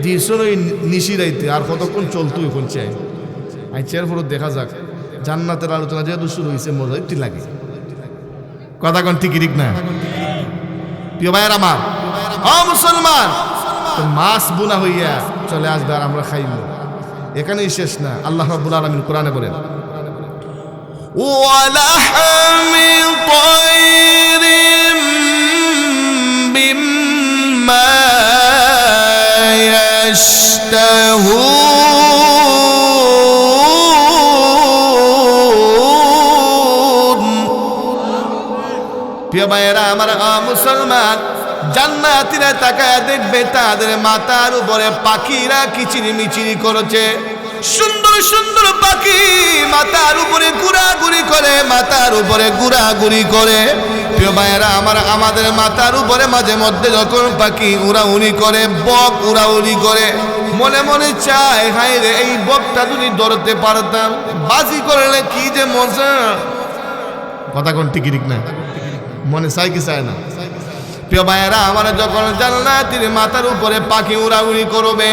দিয়েছিল ওই নিশিরাইতে, আর কতক্ষণ চলতো এখন চাই। আইচার পর দেখা যাক। জান্নাতের আলোচনা যেহেতু শুরু হয়েছে, মজা একটু লাগে। কথা কোন ঠিক ঠিক না? প্রিয় ভাইয়ের আমার, ও মুসলমান, মাছ বুনা হইয়া চলে আসবে আর আমরা খাইব। এখানেই শেষ না। আল্লাহ রাব্বুল আলামিন কোরআনে বলেন, ওয়ালাহমি তায়রিম মিম্মা ইয়াশতাহুন। প্রিয় ভাইয়েরা আমার, মুসলমান, জান্নাতীরা তাকায় দেখবে তাদের মাথার উপরে পাখিরা কিচিরি মিচিরি করেছে। সুন্দর সুন্দর পাখি মাথার উপরে ঘুরাঘুরি করে, মাথার উপরে ঘুরাঘুরি করে। প্রিয় ভাইয়েরা আমার, আমাদের মাথার উপরে মাঝে মধ্যে যখন পাখি উড়াউড়ি করে, বক উড়াউড়ি করে, মনে মনে চায়, হায় রে, এই বকটা যদি ধরতে পারতাম, বাজি করলে কি যে মজা। কথা কোন ঠিক ঠিক না? মনে চায় কি চায় না? প্রিয় ভাইয়েরা আমার, যখন জান্নাতীর মাথার উপরে পাখি উড়াউড়ি করবে,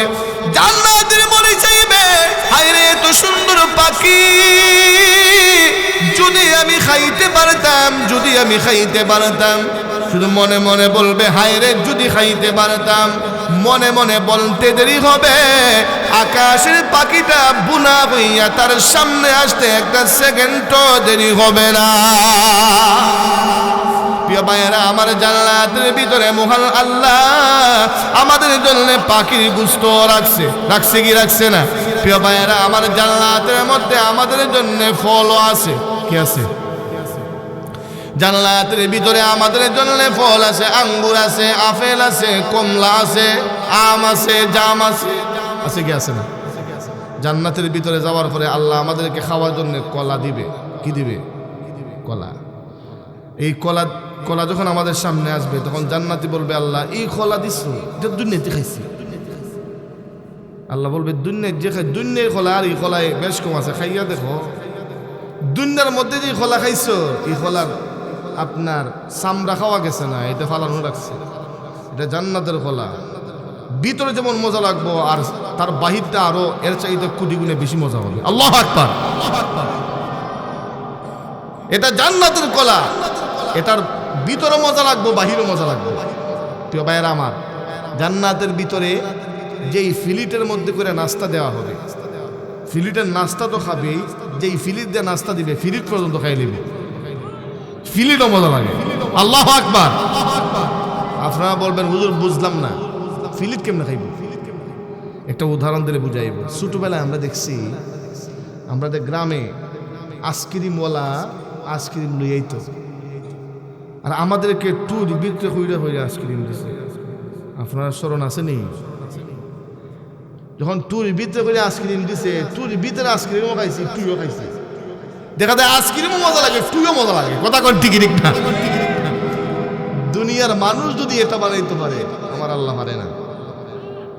জান্নাতীর মনে চাইবে, হায় রে, এত সুন্দর পাখি যদি আমি খাইতে পারতাম, যদি আমি খাইতে পারতাম। শুধু মনে মনে বলবে, হায় রে, যদি খাইতে পারতাম। মনে মনে বলতে দেরি হবে, আকাশের পাখিটা বুনা হইয়া তার সামনে আসতে একটা সেকেন্ডও দেরি হবে না। প্রিয় ভাইয়েরা আমার, জান্নাতের ভিতরে মহান আল্লাহ আমাদের জন্য পাখির গোশত রাখছে কি রাখছে না? প্রিয় ভাইয়েরা আমার, জান্নাতের মধ্যে আমাদের জন্য ফলও আছে। কি আছে? জান্নাতের ভিতরে আমাদের জন্য ফল আছে, আঙ্গুর আছে, আপেল আছে, কমলা আছে, আম আছে, জাম আছে, আছে কি আছে না? জান্নাতের ভিতরে যাওয়ার পরে আল্লাহ আমাদেরকে খাওয়ার জন্য কলা দিবে। কি দিবে? কলা। এই কলা যখন আমাদের সামনে আসবে তখন জান্নাতি বলবে, আল্লাহ এই কলা দিছো, এটা দুনিয়াতে খাইছি। আল্লাহ বলবে, দুনিয়ায় যে খাই, দুনিয়ার কলা আর এই কলায় বেশ কম আছে, খাইয়া দেখো। দুনিয়ার মধ্যে যে কলা খাইছো, এই কলার আপনার চামড়া খাওয়া গেছে না, এটা ফালানো রাখছে। এটা জান্নাতের কলা। ভিতরে যেমন মজা লাগবো আর তার বাহিরটা আরো এর চাইতে কোটি গুণে বেশি মজা হবে। আল্লাহু আকবার। এটা জান্নাতের কলা, এটার ভিতরে মজা লাগবো, বাহিরে মজা লাগবে। প্রিয় ভাইয়েরা আমার, জান্নাতের ভিতরে যেই ফিলিটের মধ্যে করে নাস্তা দেওয়া হবে, ফিলিটের নাস্তা তো খাবেই, যেই ফিলিট দিয়ে নাস্তা দিবে ফিলিট পর্যন্ত খাই নিবে, ফিলিটও মজা লাগে। আল্লাহু আকবার। আপনারা বলবেন, হুজুর বুঝলাম না, ফিলিট কেমনে খাইব? একটা উদাহরণ দিলে বুঝাইব। ছোটবেলায় আমরা দেখছি, আমাদের গ্রামে আইসক্রিমওয়ালা আইসক্রিম লইয়াই তো, আর আমাদেরকে টুর বিক্রি হইয়া হইয়া আইসক্রিম দিছে। আপনার স্মরণ আছে নি? যখন টুর ভিতরে করে আইসক্রিম দিছে, টুর ভিতরে আইসক্রিমও খাইছি, টুইও খাইছি। দেখা যায় আইসক্রিমও মজা লাগে, টুইও মজা লাগে। কথা কোন ঠিক না? দুনিয়ার মানুষ যদি এটা বানাইতে পারে, আমার আল্লাহ পারে না?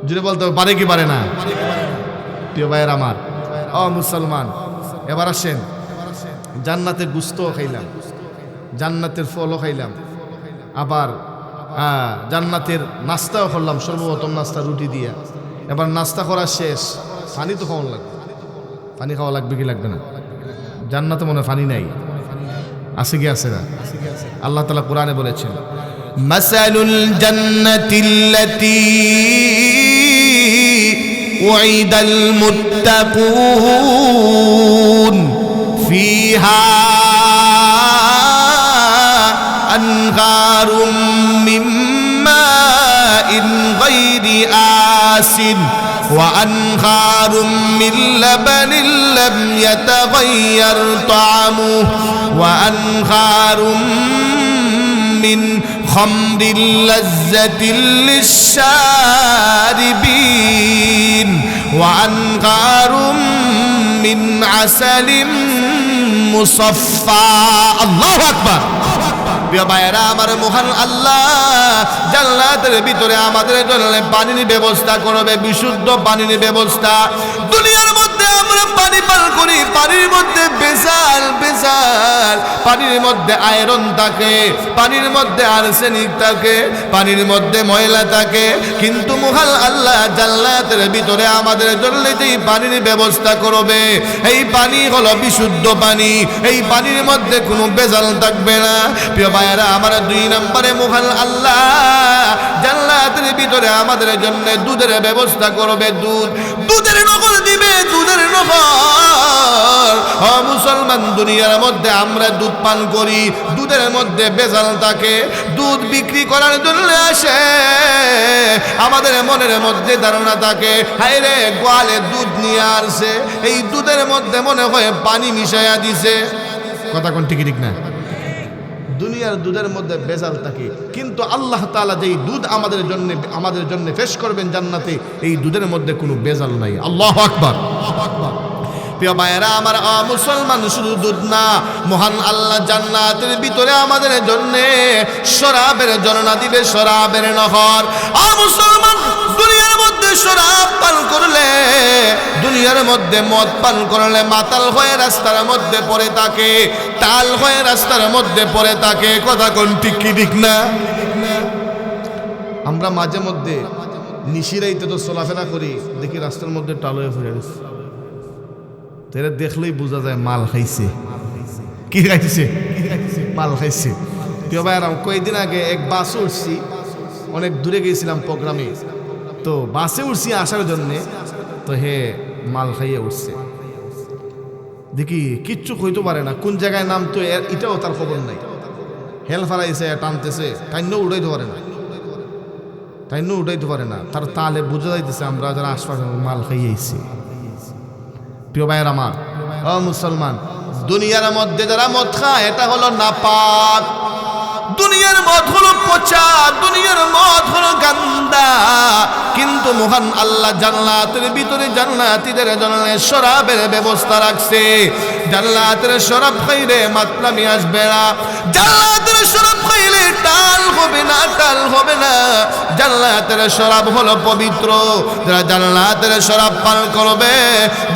যদি বলতে পারে কি পারে না? প্রিয় ভাইয়ের আমার, ও মুসলমান, এবার আসেন, জান্নাতের গুস্তও খাইলাম, জান্নাতের ফলও খাইলাম, আবার জান্নাতের নাস্তাও করলাম। সর্বপ্রথম নাস্তা রুটি দিয়া। এবার নাস্তা করা শেষ, পানি তো খাওয়ানো লাগবে। পানি খাওয়া লাগবে কি লাগবে না? জান্নাতে মনে হয় পানি নাই, আছে কি আছে না? আল্লাহ তাআলা কোরআনে বলেছেন, মাসালুল জান্নাতিল্লাতী উইদাল মুত্তাকুন ফিহা আনহারুম মিন মাইন গায়রি আসিন وأنهار من لبن لم يتغير طعمه وأنهار من خمر لذة للشاربين وأنهار من عسل مصفى الله أكبر প্রিয় ভাইয়েরা আমার, মহান আল্লাহ জান্নাতের ভিতরে আমাদের জন্য পানির ব্যবস্থা করবে, বিশুদ্ধ পানির ব্যবস্থা। দুনিয়ার মধ্যে আমরা পানি পান করি, পানির মধ্যে বেজাল বেজাল, পানির মধ্যে আয়রন থাকে, পানির মধ্যে আর্সেনিক থাকে, পানির মধ্যে ময়লা থাকে। কিন্তু মহান আল্লাহ জান্নাতের ভিতরে আমাদের জন্য যেই পানির ব্যবস্থা করবে, এই পানি হলো বিশুদ্ধ পানি, এই পানির মধ্যে কোনো বেজাল থাকবে না। প্রিয় ভাইয়েরা আমার, 2 নম্বরে মহান আল্লাহ জান্নাতের ভিতরে আমাদের জন্য দুধের ব্যবস্থা করবে। দুধের নহর দিবে, দুধের নহর। ও মুসলমান, দুনিয়ার মধ্যে আমরা দুধ পান করি, দুধের মধ্যে ভেজাল থাকে। দুধ বিক্রি করার জন্য আসে, আমাদের মনের মধ্যে ধারণা থাকে, হায় রে গোয়ালে দুধ নিয়ে আসছে, এই দুধের মধ্যে মনে হয় পানি মিশাইয়া দিছে। কথা কোন ঠিক ঠিক না? দুনিয়ার দুধের মধ্যে ভেজাল থাকে, কিন্তু আল্লাহ তাআলা যেই দুধ আমাদের জন্য পেশ করবেন জান্নাতে, এই দুধের মধ্যে কোনো ভেজাল নাই। আল্লাহু আকবার। প্রিয় ভাইয়েরা আমার, মুসলমান, শুধু দুধ না, মহান আল্লাহ জান্নাতের ভিতরে আমাদের জন্য শরাবের ঝর্ণা দিবে, শরাবের নহর। মুসলমান, দুনিয়ার মধ্যে শরাব পান করলে, দুনিয়ার মধ্যে মদ পান করলে মাতাল হয়ে রাস্তার মধ্যে পড়ে থাকে, টাল হয়ে রাস্তার মধ্যে পড়ে থাকে। কথা কোন ঠিক কি ঠিক না? আমরা মাঝে মধ্যে নিশিরাইতে তো চলাফেরা করি, দেখি রাস্তার মধ্যে টাল হয়ে পড়ে গেছে, এরা দেখলেই বোঝা যায় মাল খাইছে। কি খাইছে? মাল খাইছে। প্রিয় ভাইয়ারা, কয়েকদিন আগে এক বাসে উঠছি, অনেক দূরে গিয়েছিলাম প্রোগ্রামে, তো বাসে উঠছি আসার জন্যে, তো হে মাল খাইয়ে উঠছে। দেখি কিচ্ছু হইতে পারে না, কোন জায়গায় নাম তো এটাও তার খবর নাই। হেল ফালাইছে, টানতেছে, টাইনও উঠাইতে পারে না, টাইনও উঠাইতে পারে না। তার তালে বোঝা যাইতেছে আমরা যারা আশপাশে মাল খাইয়েছি। প্রিয় ভাইয়ের আমার, মুসলমান, দুনিয়ার মধ্যে যারা মদ খায় এটা হলো নাপাক, দুনিয়ার মদ হলো পচা, দুনিয়ার মদ হলো গান্দা। কিন্তু মহান আল্লাহ জান্নাতের ভিতরে জান্নাতীদের জন্য শরাবের ব্যবস্থা রাখছে। জান্নাতের শরাব খাইলে মাতলামি আসবে না, জান্নাতের শরাব খাইলে টাল হবে না, টাল হবে না। জান্নাতের শরাব হলো পবিত্র। যারা জান্নাতের শরাব পান করবে,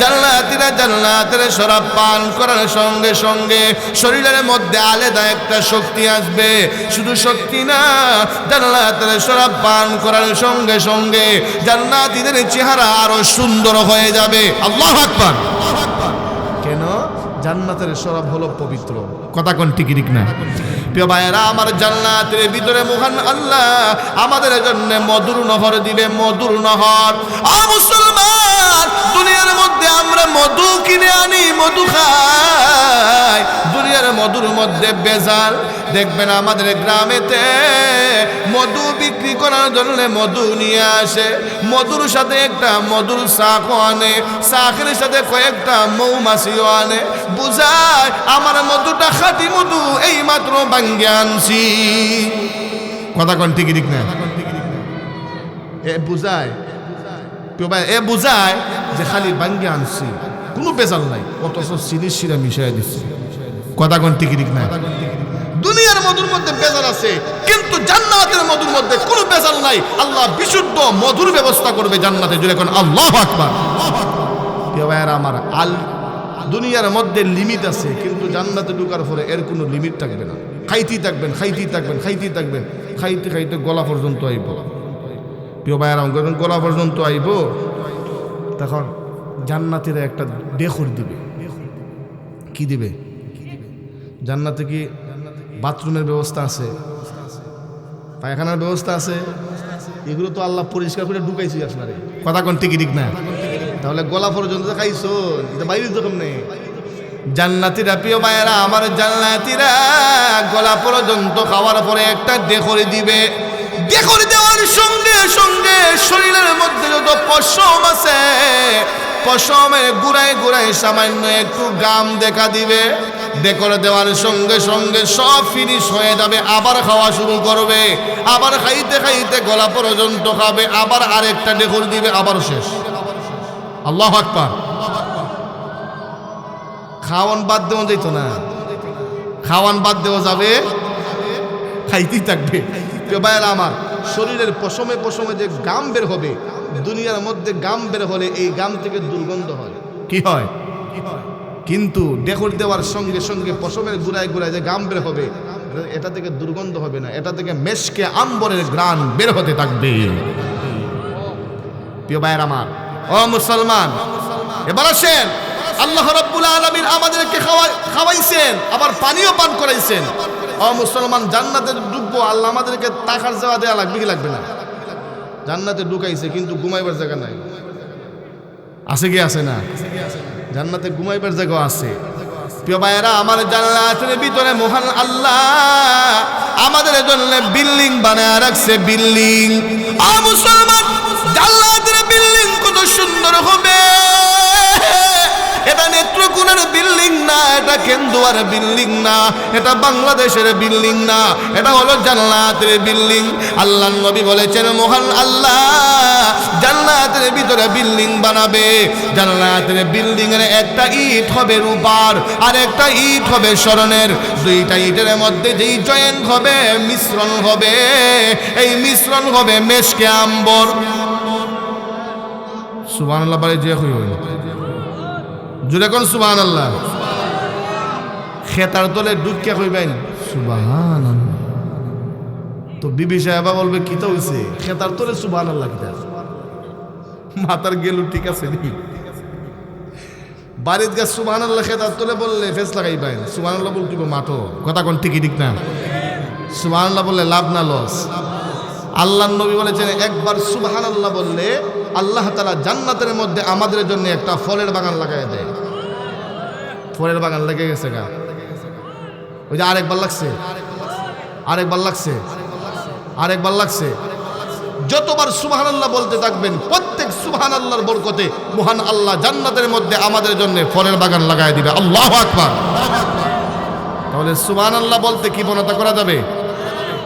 জান্নাতীরা জান্নাতের শরাব পান করার সঙ্গে সঙ্গে শরীরের মধ্যে আলাদা একটা শক্তি আসবে। শুধু শক্তি না, জান্নাতের শরাব পান করার সঙ্গে সঙ্গে জান্নাতীদের চেহারা আরো সুন্দর হয়ে যাবে। আল্লাহু আকবার। কেন? জান্নাতের শরাব হলো পবিত্র। কথা কোন ঠিক ঠিক না? প্রিয় ভাইয়েরা আমার, জান্নাতের ভিতরে মহান আল্লাহ আমাদের জন্য মধুর নহর দিবে, মধুর নহর। মুসলমান, দুনিয়ার মধ্যে আমরা মধু কিনে আনি, মধু খাই, দুনিয়ার মধুর মধ্যে বেজাল। দেখবেন আমাদের গ্রামেতে মধু বিক্রি করার জন্য মধু নিয়ে আসে, মধুর সাথে একটা মধুর শাকও আনে, শাকের সাথে কয়েকটা মৌমাছিও আনে, বুঝায় আমার মধুটা খাঁটি মধু, এই মাত্র ভাঙ্গে আনছি। কথা কোন ঠিক ঠিক না? এ বুঝায়, এ বুঝায় যে খালি ভাঙ্গে আনছি, কোনো বেজাল নাই, অথচ চিনি শিরা মিশাই দিচ্ছি। কথা কোন ঠিক ঠিক না? দুনিয়ার মধুর মধ্যে বেজাল আছে, কিন্তু জান্নাতের মধুর মধ্যে কোনো বেজাল নাই। আল্লাহ বিশুদ্ধ মধুর ব্যবস্থা করবে জান্নাতে। জুড়ে কোন আল্লাহু আকবার। আমার দুনিয়ার মধ্যে লিমিট আছে, কিন্তু জান্নাতে ঢোকার পরে এর কোনো লিমিট থাকবে না। খাইতেই থাকবেন, খাইতেই থাকবেন, খাইতেই থাকবেন, খাইতে খাইতে গলা পর্যন্ত আইব। প্রিয় ভাইয়েরা, যখন গলা পর্যন্ত আইব তখন জান্নাতীরা একটা ডেখর দিবে। কি দিবে? জান্নাতে কি বাথরুমের ব্যবস্থা আছে, পায়খানার ব্যবস্থা আছে? এগুলো তো আল্লাহ পরিষ্কার করে ঢুকাইছি আপনারে। কথা কোন ঠিক ঠিক না? তাহলে গলা পর্যন্ত খাইছো, এটা বাইরে যখন নেই। জান্নাতীরা, প্রিয় ভাইয়েরা আমার, জান্নাতীরা গলা পর্যন্ত খাওয়ার পরে একটা ডেখরি দিবে। ডেখরি দেওয়ার সঙ্গে সঙ্গে শরীরের মধ্যে যত পশম আছে, পশমের গুড়ায় গুড়ায় সামান্য একটু গাম দেখা দিবে। ডেকর দেওয়ার সঙ্গে সঙ্গে সব ফিনিশ হয়ে যাবে, আবার খাওয়া শুরু করবে, আবার খাইতে খাইতে গলা পর্যন্ত খাবে, আবার আরেকটা ডেকর দিবে, আবার শেষ। আল্লাহু আকবার। খাওয়ান বাদ দেওয়া যেত না, খাওয়ান বাদ দেওয়া যাবে, খাইতেই থাকবে। ভাইয়েরা আমার, শরীরের পশমে পশমে যে গাম বের হবে, দুনিয়ার মধ্যে গাম বের হলে এই গাম থেকে দুর্গন্ধ হয়। কি হয়? কিন্তু ডেকর দেওয়ার সঙ্গে সঙ্গে পশমের গুড়ায় গুড়ায় যে গাম বের হবে, এটা থেকে দুর্গন্ধ হবে না, এটা থেকে মেশকে আম্বরের ঘ্রাণ বের হতে থাকবে। প্রিয় ভাইয়েরা আমার, ও মুসলমান, এবার আসেন, আল্লাহ রাব্বুল আলামিন আমাদেরকে খাওয়াইছেন, আবার পানিও পান করাইছেন। ও মুসলমান, জান্নাতে ঢুকবো, আল্লাহ আমাদেরকে টাকার জায়গা দেওয়া লাগবে কি লাগবে না? জান্নাতে ঢুকাইছে, কিন্তু ঘুমাইবার জায়গা নাই। আছে কি আছে না? জান্নাতে ঘুমাইবার জায়গা আছে। প্রিয় ভাইয়েরা আমার, জান্নাতের ভিতরে মহান আল্লাহ আমাদের জন্য বিল্ডিং বানায় রাখছে, বিল্ডিং। ও মুসলমান, জান্নাতের বিল্ডিং কত সুন্দর হবে! এটা নেত্রকোনার বিল্ডিং না, এটা কেন্দুয়ার বিল্ডিং না, এটা বাংলাদেশের বিল্ডিং না, এটা হলো জান্নাতের বিল্ডিং। আল্লাহর নবী বলেছেন, মহান আল্লাহ জান্নাতের ভিতরে বিল্ডিং বানাবে। জান্নাতের বিল্ডিং এর একটা ইট হবে রূপার, আর একটা ইট হবে স্বর্ণের। দুইটা ইটের মধ্যে যেই জয়েন্ট হবে, মিশ্রণ হবে, এই মিশ্রণ হবে মেশকে আম্বর। সুবহানাল্লাহ বলে যে হই হই জুড়ে কোন সুবহানাল্লাহ। খেতার তলে ডুবকে কইবেন সুবহানাল্লাহ, তো বিবি সাহেবা বলবে কি তো হইছে, খেতার তলে সুবহানাল্লাহ কিটা? মাথার গেলু ঠিক আছে নি? বাড়ির গাছ সুবহানাল্লাহ খেতার তলে বললে ফেস লাগাইবেন, সুবহানাল্লাহ বলতে মাঠো। কথা কোন ঠিকই ঠিক না? সুবহানাল্লাহ বললে লাভ না লস? আল্লাহর নবী বলেছেন, একবার সুবহানাল্লাহ বললে আল্লাহ তাআলা জান্নাতের মধ্যে আমাদের জন্য একটা ফলের বাগান লাগাই দেয়। ফলের বাগান লেগে গেছে গা, ওই যে আরেকবার লাগছে, আরেকবার লাগছে, আরেকবার লাগছে। যতবার সুবহানাল্লাহ বলতে থাকবেন, প্রত্যেক সুবহানাল্লাহর বরকতে মহান আল্লাহ জান্নাতের মধ্যে আমাদের জন্য ফলের বাগান লাগায় দিবে। আল্লাহু আকবার। তাহলে সুবহানাল্লাহ বলতে কি বনতা করা যাবে?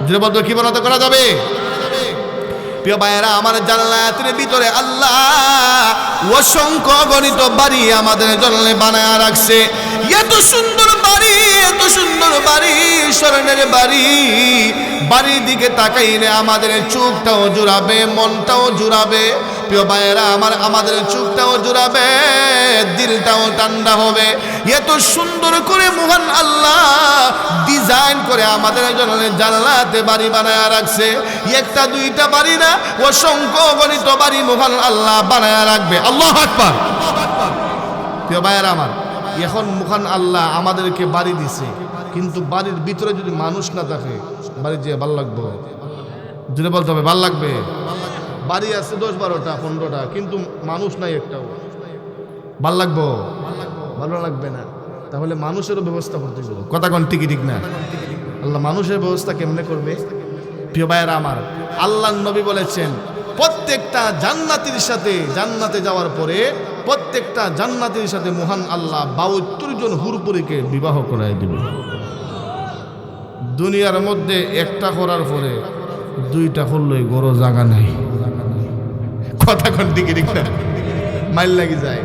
যে বলতে কি বনতা করা যাবে? প্রিয় ভাইয়েরা আমার, জান্নাতের ভিতরে আল্লাহ অসংখ্য গণিত বাড়ি আমাদের জন্য বানায় রাখছে। এত সুন্দর বাড়ি, এত সুন্দর বাড়ি, স্বর্ণের বাড়ি। বাড়ির দিকে তাকাইলে আমাদের চোখটাও জুড়াবে, মনটাও জুড়াবে। প্রিয় ভাইয়েরা আমার, আমাদের চোখটাও জুড়াবে, দিলটাও ঠান্ডা হবে। এত সুন্দর করে মহান আল্লাহ ডিজাইন করে আমাদের জন্য জান্নাতে বাড়ি বানায় রাখছে। একটা দুইটা বাড়ি না, অসংখ্য গণিত বাড়ি মহান আল্লাহ বানায় রাখবে। আল্লাহু আকবার। প্রিয় ভাইয়েরা আমার, এখন মহান আল্লাহ আমাদেরকে বাড়ি দিছে, কিন্তু বাড়ির ভিতরে যদি মানুষ না থাকে, বাড়ি যেয়ে ভাল লাগবে? যদি বলতে হবে ভাল লাগবে? বাড়ি আছে 10-12টা 15টা, কিন্তু মানুষ নাই একটাও, ভাল লাগবো? ভালো লাগবে না। তাহলে মানুষেরও ব্যবস্থা করতে হবে। কথা কোন ঠিক ঠিক না? আল্লাহ মানুষের ব্যবস্থা কেমনে করবে? প্রিয় ভাইয়েরা আমার, আল্লাহর নবী বলেছেন প্রত্যেকটা জান্নাতীর সাথে, জান্নাতে যাওয়ার পরে প্রত্যেকটা জান্নাতীর সাথে মহান আল্লাহ 72 জন হুরপুরীকে বিবাহ করায় দিবে। দুনিয়ার মধ্যে একটা করার পরে দুইটা করলেই গরো জায়গা নাই। কথা কোন ঠিক ঠিক না? মাইল লাগি যায়।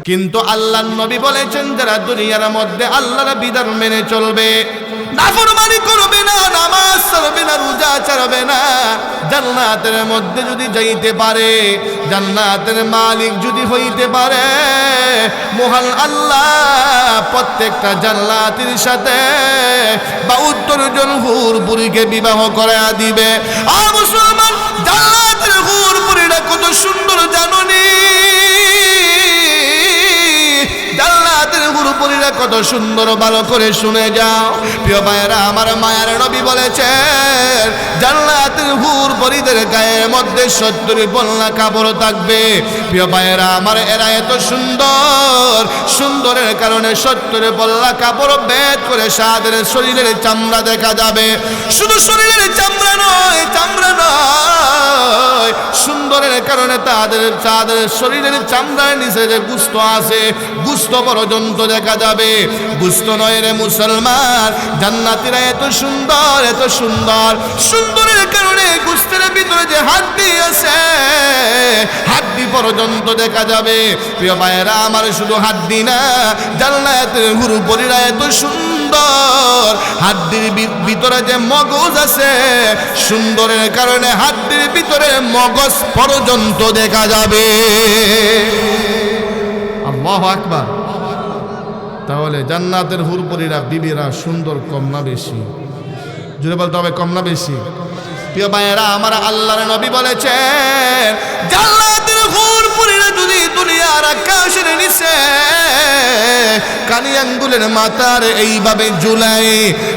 কিন্তু আল্লাহর নবী বলেছেন যারা দুনিয়ার মধ্যে আল্লাহর বিধান মেনে চলবে, নাফরমানি করবে না, নামাজ ছাড়বে না, রোজা ছাড়বে না, জান্নাতের মধ্যে যদি যাইতে পারে, জান্নাতের মালিক যদি হইতে পারে, মহান আল্লাহ প্রত্যেকটা জান্নাতের সাথে 72 জন হুরপুরীকে বিবাহ করায়া দিবে। আর মুসলমান, জান্নাতের হুরপুরীরা কত সুন্দর জানোনি? জান্নাতের হুরপুরীরা কত সুন্দর, ভালো করে শুনে যাও। প্রিয় ভাইয়েরা আমার, মায়ার নবী বলেছেন জান্নাতের হুরপুরীদের গায়ের মধ্যে 70 পল্লা কাপড় থাকবে। প্রিয় ভাইয়েরা আমার, এরা এত সুন্দর, সুন্দরের কারণে 70 পল্লা কাপড় বেদ করে সাদের শরীরের চামড়া দেখা যাবে। শুধু শরীরের চামড়া নয়, চামড়া নয়, সুন্দরের কারণে তাদের শরীরের চামড়ার নিচে যে গুস্ত আছে, গুস্ত পর্যন্ত দেখা যাবে। গুস্ত নয় রে মুসলমান, জান্নাতীরা এত সুন্দর, এত সুন্দর, সুন্দরের কারণে গুস্তের ভিতরে যে হাড্ডি আছে, হাড্ডি পর্যন্ত দেখা যাবে। প্রিয় ভাইয়েরা আমার, শুধু হাড্ডি না, জান্নাতের হুরপুরীরা এত সুন্দর, হাড্ডির ভিতরে যে মগজ আছে, সুন্দরের কারণে হাড্ডির ভিতরে মগজ পর্যন্ত দেখা যাবে। আল্লাহু আকবার। তাহলে জান্নাতের হুরপুরীরা, বিবিরা সুন্দর কম না বেশি? জুড়ে বলতে হবে কম না বেশি? প্রিয় ভাইয়েরা আমার, আল্লাহর নবী বলেছেন জান্নাতের হুরপুরীরা যদি দুনিয়ার আকাশের নিচে কানি আঙ্গুলের মাথার এইভাবে ঝুলাই,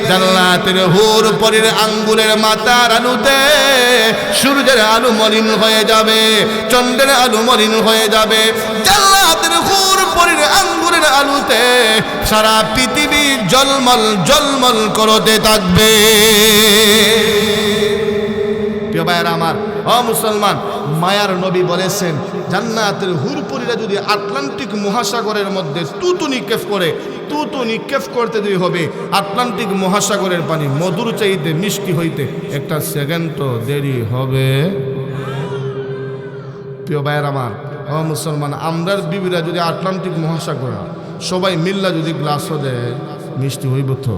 জান্নাতের হুরপুরীর আঙ্গুলের মাথার আলুতে সূর্যের আলো মলিন হয়ে যাবে, চন্দ্রের আলো মলিন হয়ে যাবে। জান্নাতের হুরপুরীর আঙ্গুলের আলুতে সারা পৃথিবী জলমল জলমল করতে থাকবে। প্রিয় ভাইয়েরা আমার, ও মুসলমান, মায়ার নবী বলেছেন জান্নাতের হুরপুরীরা যদি আটলান্টিক মহাসাগরের মধ্যে তুতু নিক্ষেপ করে, তুতু নিক্ষেপ করতে দেরি হবে, আটলান্টিক মহাসাগরের পানি মধুর চাইতে মিষ্টি হইতে একটা সেকেন্ড তো দেরি হবে। প্রিয় ভাইয়েরা আমার, ও মুসলমান, আমরার বিবিরা যদি আটলান্টিক মহাসাগর সবাই মিল্লা যদি গ্লাসও দেয়, মিষ্টি হইব তো?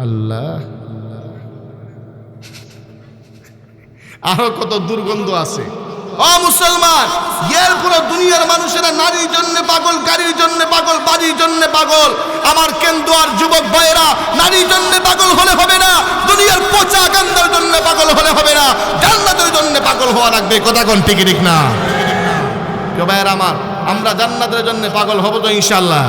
আল্লাহ, আরো কত দুর্গন্ধ আছে। ও মুসলমান, এর পুরো দুনিয়ার মানুষেরা নারীর জন্য পাগল, গাড়ির জন্য পাগল, বাড়ির জন্য পাগল। আমার কেন্দুয়ার যুবক ভাইয়েরা, নারীর জন্য পাগল হলে হবে না, দুনিয়ার পচা গান্ধার জন্য পাগল হলে হবে না, জান্নাতের জন্য পাগল হওয়া লাগবে। কথা কোন ঠিক ঠিক না? প্রিয় ভাইয়েরা আমার, আমরা জান্নাতের জন্য পাগল হব তো ইনশাআল্লাহ?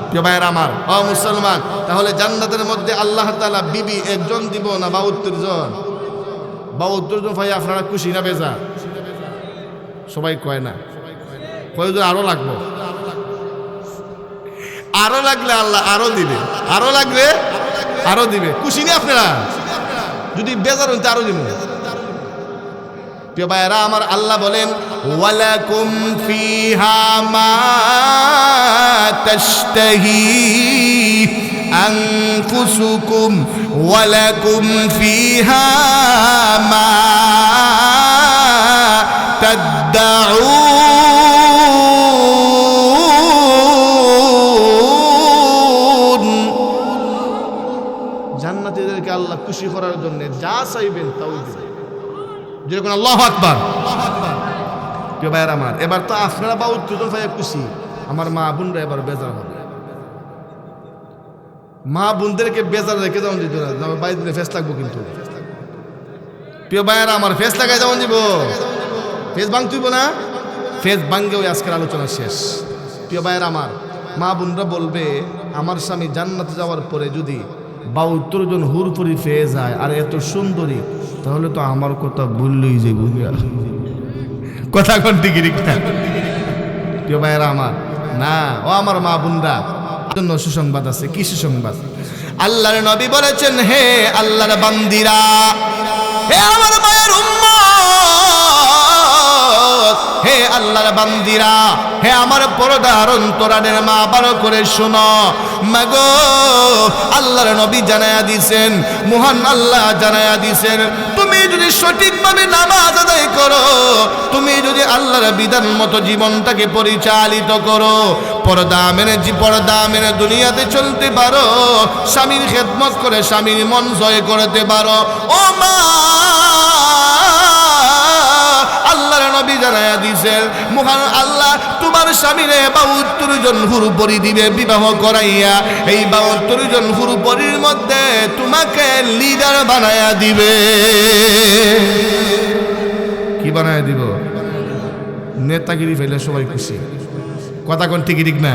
প্রিয় ভাইয়েরা আমার, ও মুসলমান, তাহলে জান্নাতের মধ্যে আল্লাহ তাআলা বিবি একজন দিব না 72 জন? 72 জন ভাই, আপনারা খুশি না বেজা? সবাই কয় না, কয়জন আরো লাগবো? আরো লাগলে আল্লাহ আরো দিবে, আরো লাগলে আরো দিবে। খুশি না আপনারা? যদি বেজার হইতে আরো দিব। প্রিয় ভাইরা আমার, আল্লাহ বলেন ওয়ালাকুম ফিহা মা তাশতাহি আনফুসুকুম ওয়ালাকুম ফিহা মা তাদউন। জান্নাতীদেরকে আল্লাহ খুশি করার জন্য যা চাইবেন তাও দিবেন। যেরকম আল্লাহু আকবার। প্রিয় ভাইরা আমার, এবার তো আপনারা বা উত্তেজন ভাই খুশি, আমার মা বোনরা এবার বেজার হবে। মা বোনদেরকে বেজার রেখে যেমন দিত না, বাইরে দিলে ফেস লাগবো। কিন্তু প্রিয় ভাইরা আমার, ফেস লাগাই যেমন দিব, ফেস ভাঙতুইব না, ফেস ভাঙ্গে ওই আজকের আলোচনা শেষ। প্রিয় ভাইরা আমার, মা বোনরা বলবে আমার স্বামী জান্নাতে যাওয়ার পরে যদি ৭২ জন হুরপুরি পেয়ে যায় আর এত সুন্দরী, তাহলে তো আমার কথা বললেই যাইব। কথা কোন দিকে রিক্তা? প্রিয় ভাইরা আমার, না, ও আমার মা বোনরা জন্য সুসংবাদ আছে। কি সুসংবাদ? আল্লাহর নবী বলেছেন, হে আল্লাহর বান্দিরা, হে আমার মায়ের উম্মত, হে আল্লাহর বান্দিরা, হে আমার পর্দার অন্তরালের মা, ভালো করে শোনো। মাগো, আল্লাহর নবী জানায়া দিছেন, মহান আল্লাহ জানায়া দিছেন, তুমি যদি সঠিকভাবে নামাজ আদায় করো, তুমি যদি আল্লাহর বিধান মতো জীবনটাকে পরিচালিত করো, পর্দা মেনে দুনিয়াতে চলতে পারো, স্বামীর খেদমত করে স্বামীর মন জয় করতে পারো, ও মা, আল্লাহর নবী জানায়া দিছেন, মহান আল্লাহ তোমার স্বামীরে ৭২ জন হুরপরি দিবে বিবাহ করাইয়া। এই ৭২ জন হুরপরির মধ্যে তোমাকে লিডার বানায়া দিবে। কি বানায়া দিব? নেতাগিরি ফেলে সবাই খুশি। কথা কোন ঠিক ঠিক না?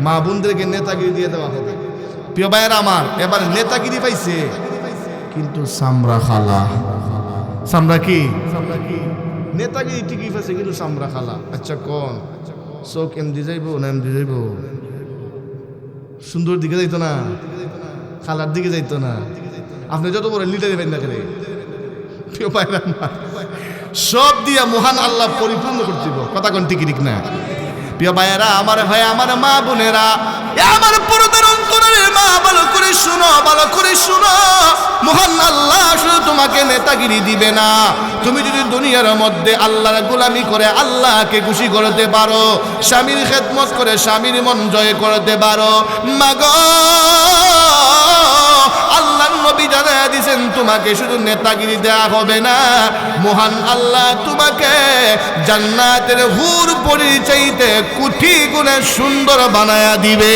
মা বোনদেরকে নেতাগিরি দিয়ে দেওয়া হবে। প্রিয় ভাইয়েরা আমার, এবার নেতাগিরি পাইছে, কিন্তু সামরা খালা। সামরা কি? নেতাগিরি ঠিকই পাইছে, কিন্তু সামরা খালা। আচ্ছা কোন চোখ এমদি যাইব না এমদি যাইব? সুন্দর দিকে যাইতো না, খালার দিকে যাইতো না। আপনি যত বড় লিডারে পাই না করে, প্রিয় ভাইয়েরা আমার, সব দিয়া মহান আল্লাহ পরিপূর্ণ করতে দিব। কথা কোন ঠিক ঠিক না? প্রিয় ভাইয়েরা আমার, ভাই আমার, মা বোনেরা, আমার পর্দার অন্তরের মা, ভালো করে শুনো, ভালো করে শুনো। মহান আল্লাহ শুধু তোমাকে নেতাগিরি দিবে না, তুমি যদি দুনিয়ার মধ্যে আল্লাহর গোলামি করে আল্লাহকে খুশি করতে পারো, স্বামীর খেদমত করে স্বামীর মন জয় করতে পারো, মাগো, আল্লাহর নবী জানায়া দিয়েছেন, তোমাকে শুধু নেতাগিরি দেয়া হবে না, মহান আল্লাহ তোমাকে জান্নাতের হুর পরিচাইতে কোটি গুণে সুন্দর বানায়া দিবে।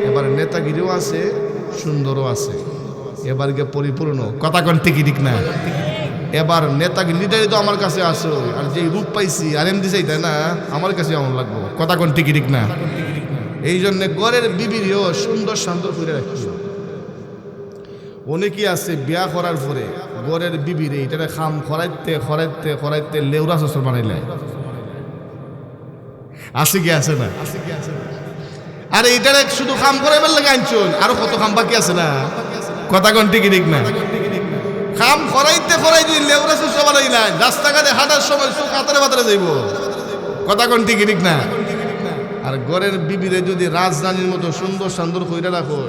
এবার নেতাগিরিও আছে, সুন্দরও আছে, এবার গিয়ে পরিপূর্ণ। কথা কোন ঠিক ঠিক না? এবার নেতাগিরি লিডারি তো আমার কাছে আসো, আর যে রূপ পাইছি আর এমনি চাই, তাই না, আমার কাছে এমন লাগবো। কথা কোন ঠিক ঠিক না? এই জন্য ঘরের বিবিরিও সুন্দর শান্তর করে রাখি। অনেকেই আছে বিয়া করার পরে ঘরের বিবিরে এটা খাম খরাইতে লেউরা শ্বশুর বানাইলে। আছে কি আছে না? আরে এটারে শুধু খাম করাইবার লাগে আনছুন, আরো কত খাম বাকি আছে না? কথা কোন ঠিক ঠিক না? খাম খরাইতে যদি লেউরা শ্বশুর বানাইলেন, রাস্তাঘাটে হাঁটার সময় চোখ কাতারে বাতারে যাইব। কথা কোন ঠিক ঠিক না? আর ঘরের বিবিরে যদি রাজধানীর মতো সুন্দর সুন্দর কইরা রাখো,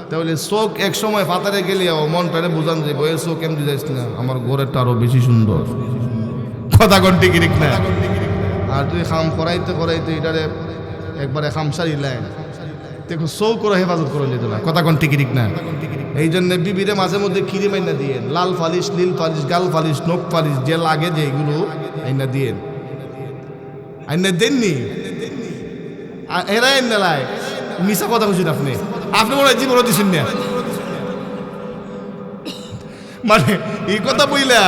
তাহলে চোখ এক সময় ফাতারে গেলেও মনটারে বোঝান যাইব, এ চোখ এমনি যাইস না, আমার ঘরেরটা আরো বেশি সুন্দর। কথা কোন ঠিক ঠিক না? আর তুই খাম করাইতে এটারে একবারে খামসারি লাইন দেখো, চৌ করে হেফাজত করে যেত না। কথা কোন ঠিক ঠিক না? এই জন্য বিবিরে মাঝে মধ্যে খিরি মাইনা দিয়ে, লাল ফালিশ, নীল ফালিশ, গাল ফালিশ, নখ ফালিশ, যে লাগে যে এগুলো আইনা দিয়ে, আইনা দেননি এরাই নেলায়। মিশা কথা খুঁজছেন আপনি, আপনি মনে হয় জীবনও দিচ্ছেন না। মানে এই কথা বইলা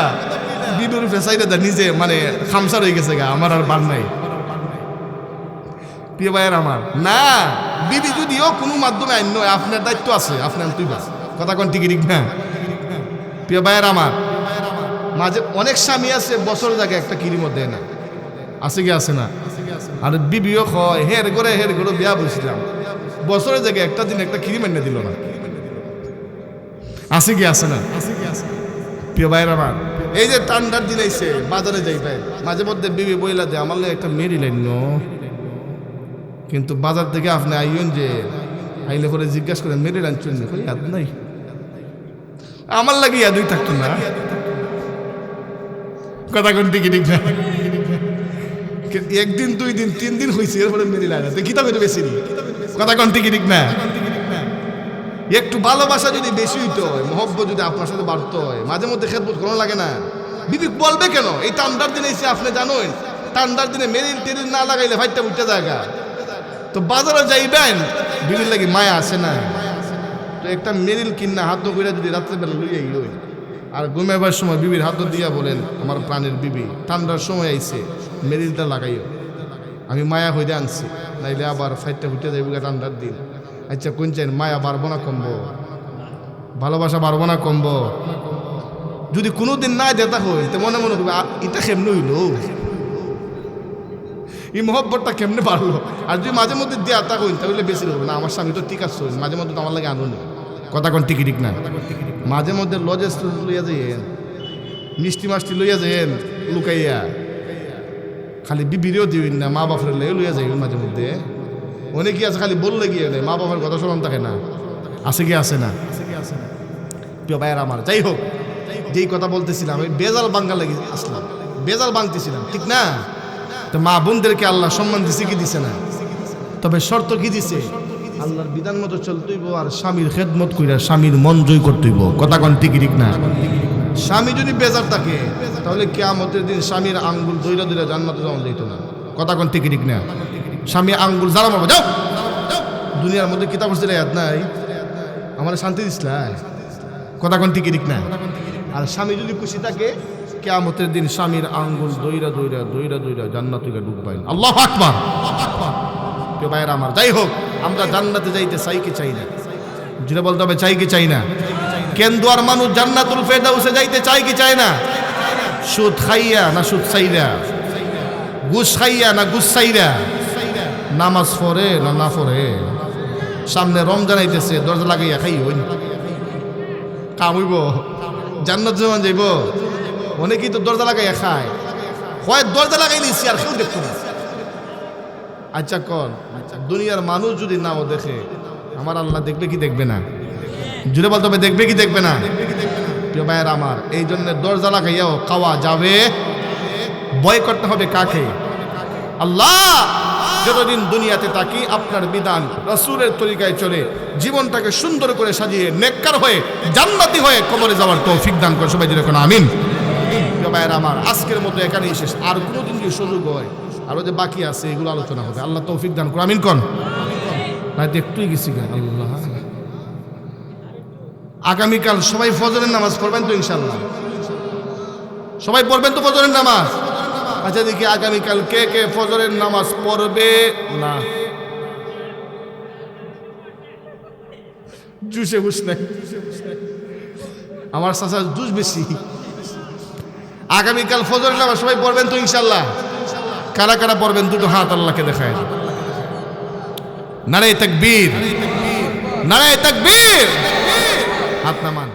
বিবির ফেসাইটা নিজে মানে খামসার হয়ে গেছে গা, আমার আর বার নাই। প্রিয় ভাইয়ের আমার, না, বিবি যদিও কোনো মাধ্যমে আইন নয়, আপনার দায়িত্ব আছে, আপনার তুই বাস। কথা কোন ঠিক না? প্রিয় ভাইয়ের আমার, মাঝে অনেক স্বামী আছে বছর জায়গায় একটা কিরিমত দেয় না, আছে কি আছে না? আর বিবিও হয় হের করে বিয়া বলছিলাম, বছরের জায়গায় একটা দিন একটা কিরিম এনে দিল না, আছে কি আছে না? প্রিয় ভাইয়ের আমার, এই যে ঠান্ডার দিন আইছে, বাজারে যাই ভাই, মাঝে মধ্যে বিবি বইলা দেয় আমার লাগে একটা মেরি লাইন, কিন্তু বাজার থেকে আপনি আইন যে আইলে পরে জিজ্ঞাসা করেন মেরি লাইন চলনি, ইয়াদ নাই, আমার লাগে ইয়াদই থাকতো না। কথা কোন টিকি ঠিক না, একদিন 2 দিন 3 দিন হয়েছে, এরপরে মেরি লাইন কিতাব এটা বেশি। কথা কোন টিকি ঠিক না, একটু ভালোবাসা যদি বেশি হইতে হয়, মহব্বত যদি আপনার সাথে বাড়তে হয়, মাঝে মধ্যে খেদমত করানো লাগে না। বিবি বলবে কেন, এই ঠান্ডার দিনে এসে আপনি জানেন ঠান্ডার দিনে মেরিল টেরিল না লাগাইলে ভাইটা উঠতে জায়গা, তো বাজারে যাইবেন বিবির লাগে মায়া আসে না, তো একটা মেরিল কিনা হাত করে যদি রাত্রেবেলা লইয়াই লই, আর ঘুমাইবার সময় বিবির হাত দিয়া বলেন আমার প্রাণের বিবি ঠান্ডার সময় আইছে মেরিলটা লাগাইও, আমি মায়া হইতে আনছি, নাইলে আবার ফাইটটা উঠে যাইব ঠান্ডার দিন। আচ্ছা কোন চাই, মায়া বাড়বো না কমবো, ভালোবাসা বাড়বো না কমবো? যদি কোনোদিন না দেতা হই তো মনে মনে করবে এটা কেমনে হইলো, এই মহব্বতটা কেমনে বাড়লো। আর যদি মাঝে মধ্যে দেতা হইন তাহলে বেশি হবে না, আমার স্বামী তো ঠিক আছে, মাঝে মধ্যে তো আমার লাগে আনুন। কথা কোন টিকি ঠিক না, মাঝে মধ্যে লজেস লইয়া যাইয়েন, মিষ্টি মাষ্টি লইয়া যাইয়েন লুকাইয়া, খালি বিবিরেও দিবেন না, মা বাপের লইয়া যাইবেন মাঝে মধ্যে। অনেকেই আছে খালি বললে গিয়ে নেই, মা বাবার কথা শোনান থাকে না, আছে কি আসে না? প্রিয় ভাইয়ের আমার, যাই হোক, যেই কথা বলতেছিলাম ওই বেজাল বাঙ্গা লাগি আসলাম, বেজাল বাংতেছিলাম, ঠিক না? তো মা বোনদেরকে আল্লাহ সম্মান দিছে কি দিছে না? তবে শর্ত কি দিছে, আল্লাহর বিধান মতো চলতেইব, আর স্বামীর খেদমত কইরা স্বামীর মন জয় করতেইব। কথা কোন ঠিক ঠিক না? স্বামী যদি বেজার থাকে তাহলে কিয়ামতের দিন স্বামীর আঙ্গুল দইরা দইরা জান্নাতে যাওয়া যেত না। কথা কোন ঠিক ঠিক না? স্বামী আঙ্গুল যারা মারবো, যাও দুনিয়ার মধ্যে কিতাব পড়তে ইয়াদ নাই, আমার শান্তি দিসলাই। কথা কোন ঠিক ঠিক না? আর স্বামী যদি খুশি থাকে কিয়ামতের দিন স্বামীর আঙ্গুল দইরা দইরা দইরা দইরা জান্নাতে ঢুকবেন। আল্লাহু আকবার। প্রিয় ভাইয়ের আমার, যাই হোক, আমরা জান্নাতে যাইতে চাই কি চাই না? যেটা বলতে হবে চাই কি চাই না? কেন্দুয়ার মানুষ জান্নাতুল ফেরদাউসে যাইতে চাই কি চায় না? সুদ খাইয়া না সুদ চাইরা, ঘুষ খাইয়া না ঘুষ চাইরা, নামাজ পড়ে না না পড়ে, সামনে রমজান আইতেছে দরজা লাগাইয়া খাই হইন কাম হইব, জান্নাত জমান যাইব। অনেকেই তো দরজা লাগাইয়া খায়, হয় দরজা লাগাই নিছি আর কেউ দেখতো না। আচ্ছা কন, দুনিয়ার মানুষ যদি নাও দেখে, আমার আল্লাহ দেখবে কি দেখবে না? জুড়ে বলতে হবে দেখবে কি দেখবে না? প্রিয় ভাইয়ের আমার, এই জন্য দরজা লাগাইয়াও খাওয়া যাবে, ভয় করতে হবে কাকে? আল্লাহ। যতদিন দুনিয়াতে থাকি আপনার বিধান রাসূলের তরিকায় চলে জীবনটাকে সুন্দর করে সাজিয়ে নেককার হয়ে জান্নাতি হয়ে কবরে যাওয়ার তৌফিক দান করে সবাই দিলে কোন আমিন। প্রিয় ভাইয়ের আমার, আজকের মতো এখানেই শেষ, আর কোনোদিন যদি সুযোগ হয় আরো যে বাকি আছে এগুলো আলোচনা হবে, আল্লাহ তৌফিক দান করে আমিন কোন। না একটুই গেছি আল্লাহ। আগামীকাল সবাই ফজরের নামাজ পড়বেন তো ইনশাআল্লাহ? সবাই পড়বেন তো ফজরের নামাজ? আচ্ছা দেখি আগামীকাল কে কে ফজরের নামাজ পড়বে না? জুসে হুস নাই, আমার চাচার জুস বেশি। আগামীকাল ফজরের নামাজ সবাই পড়বেন তো ইনশাআল্লাহ? কারা কারা পড়বেন দুটো হাত আল্লাহকে দেখায়। নারে তাকবীর, নারে তাকবীর, হাত নামান।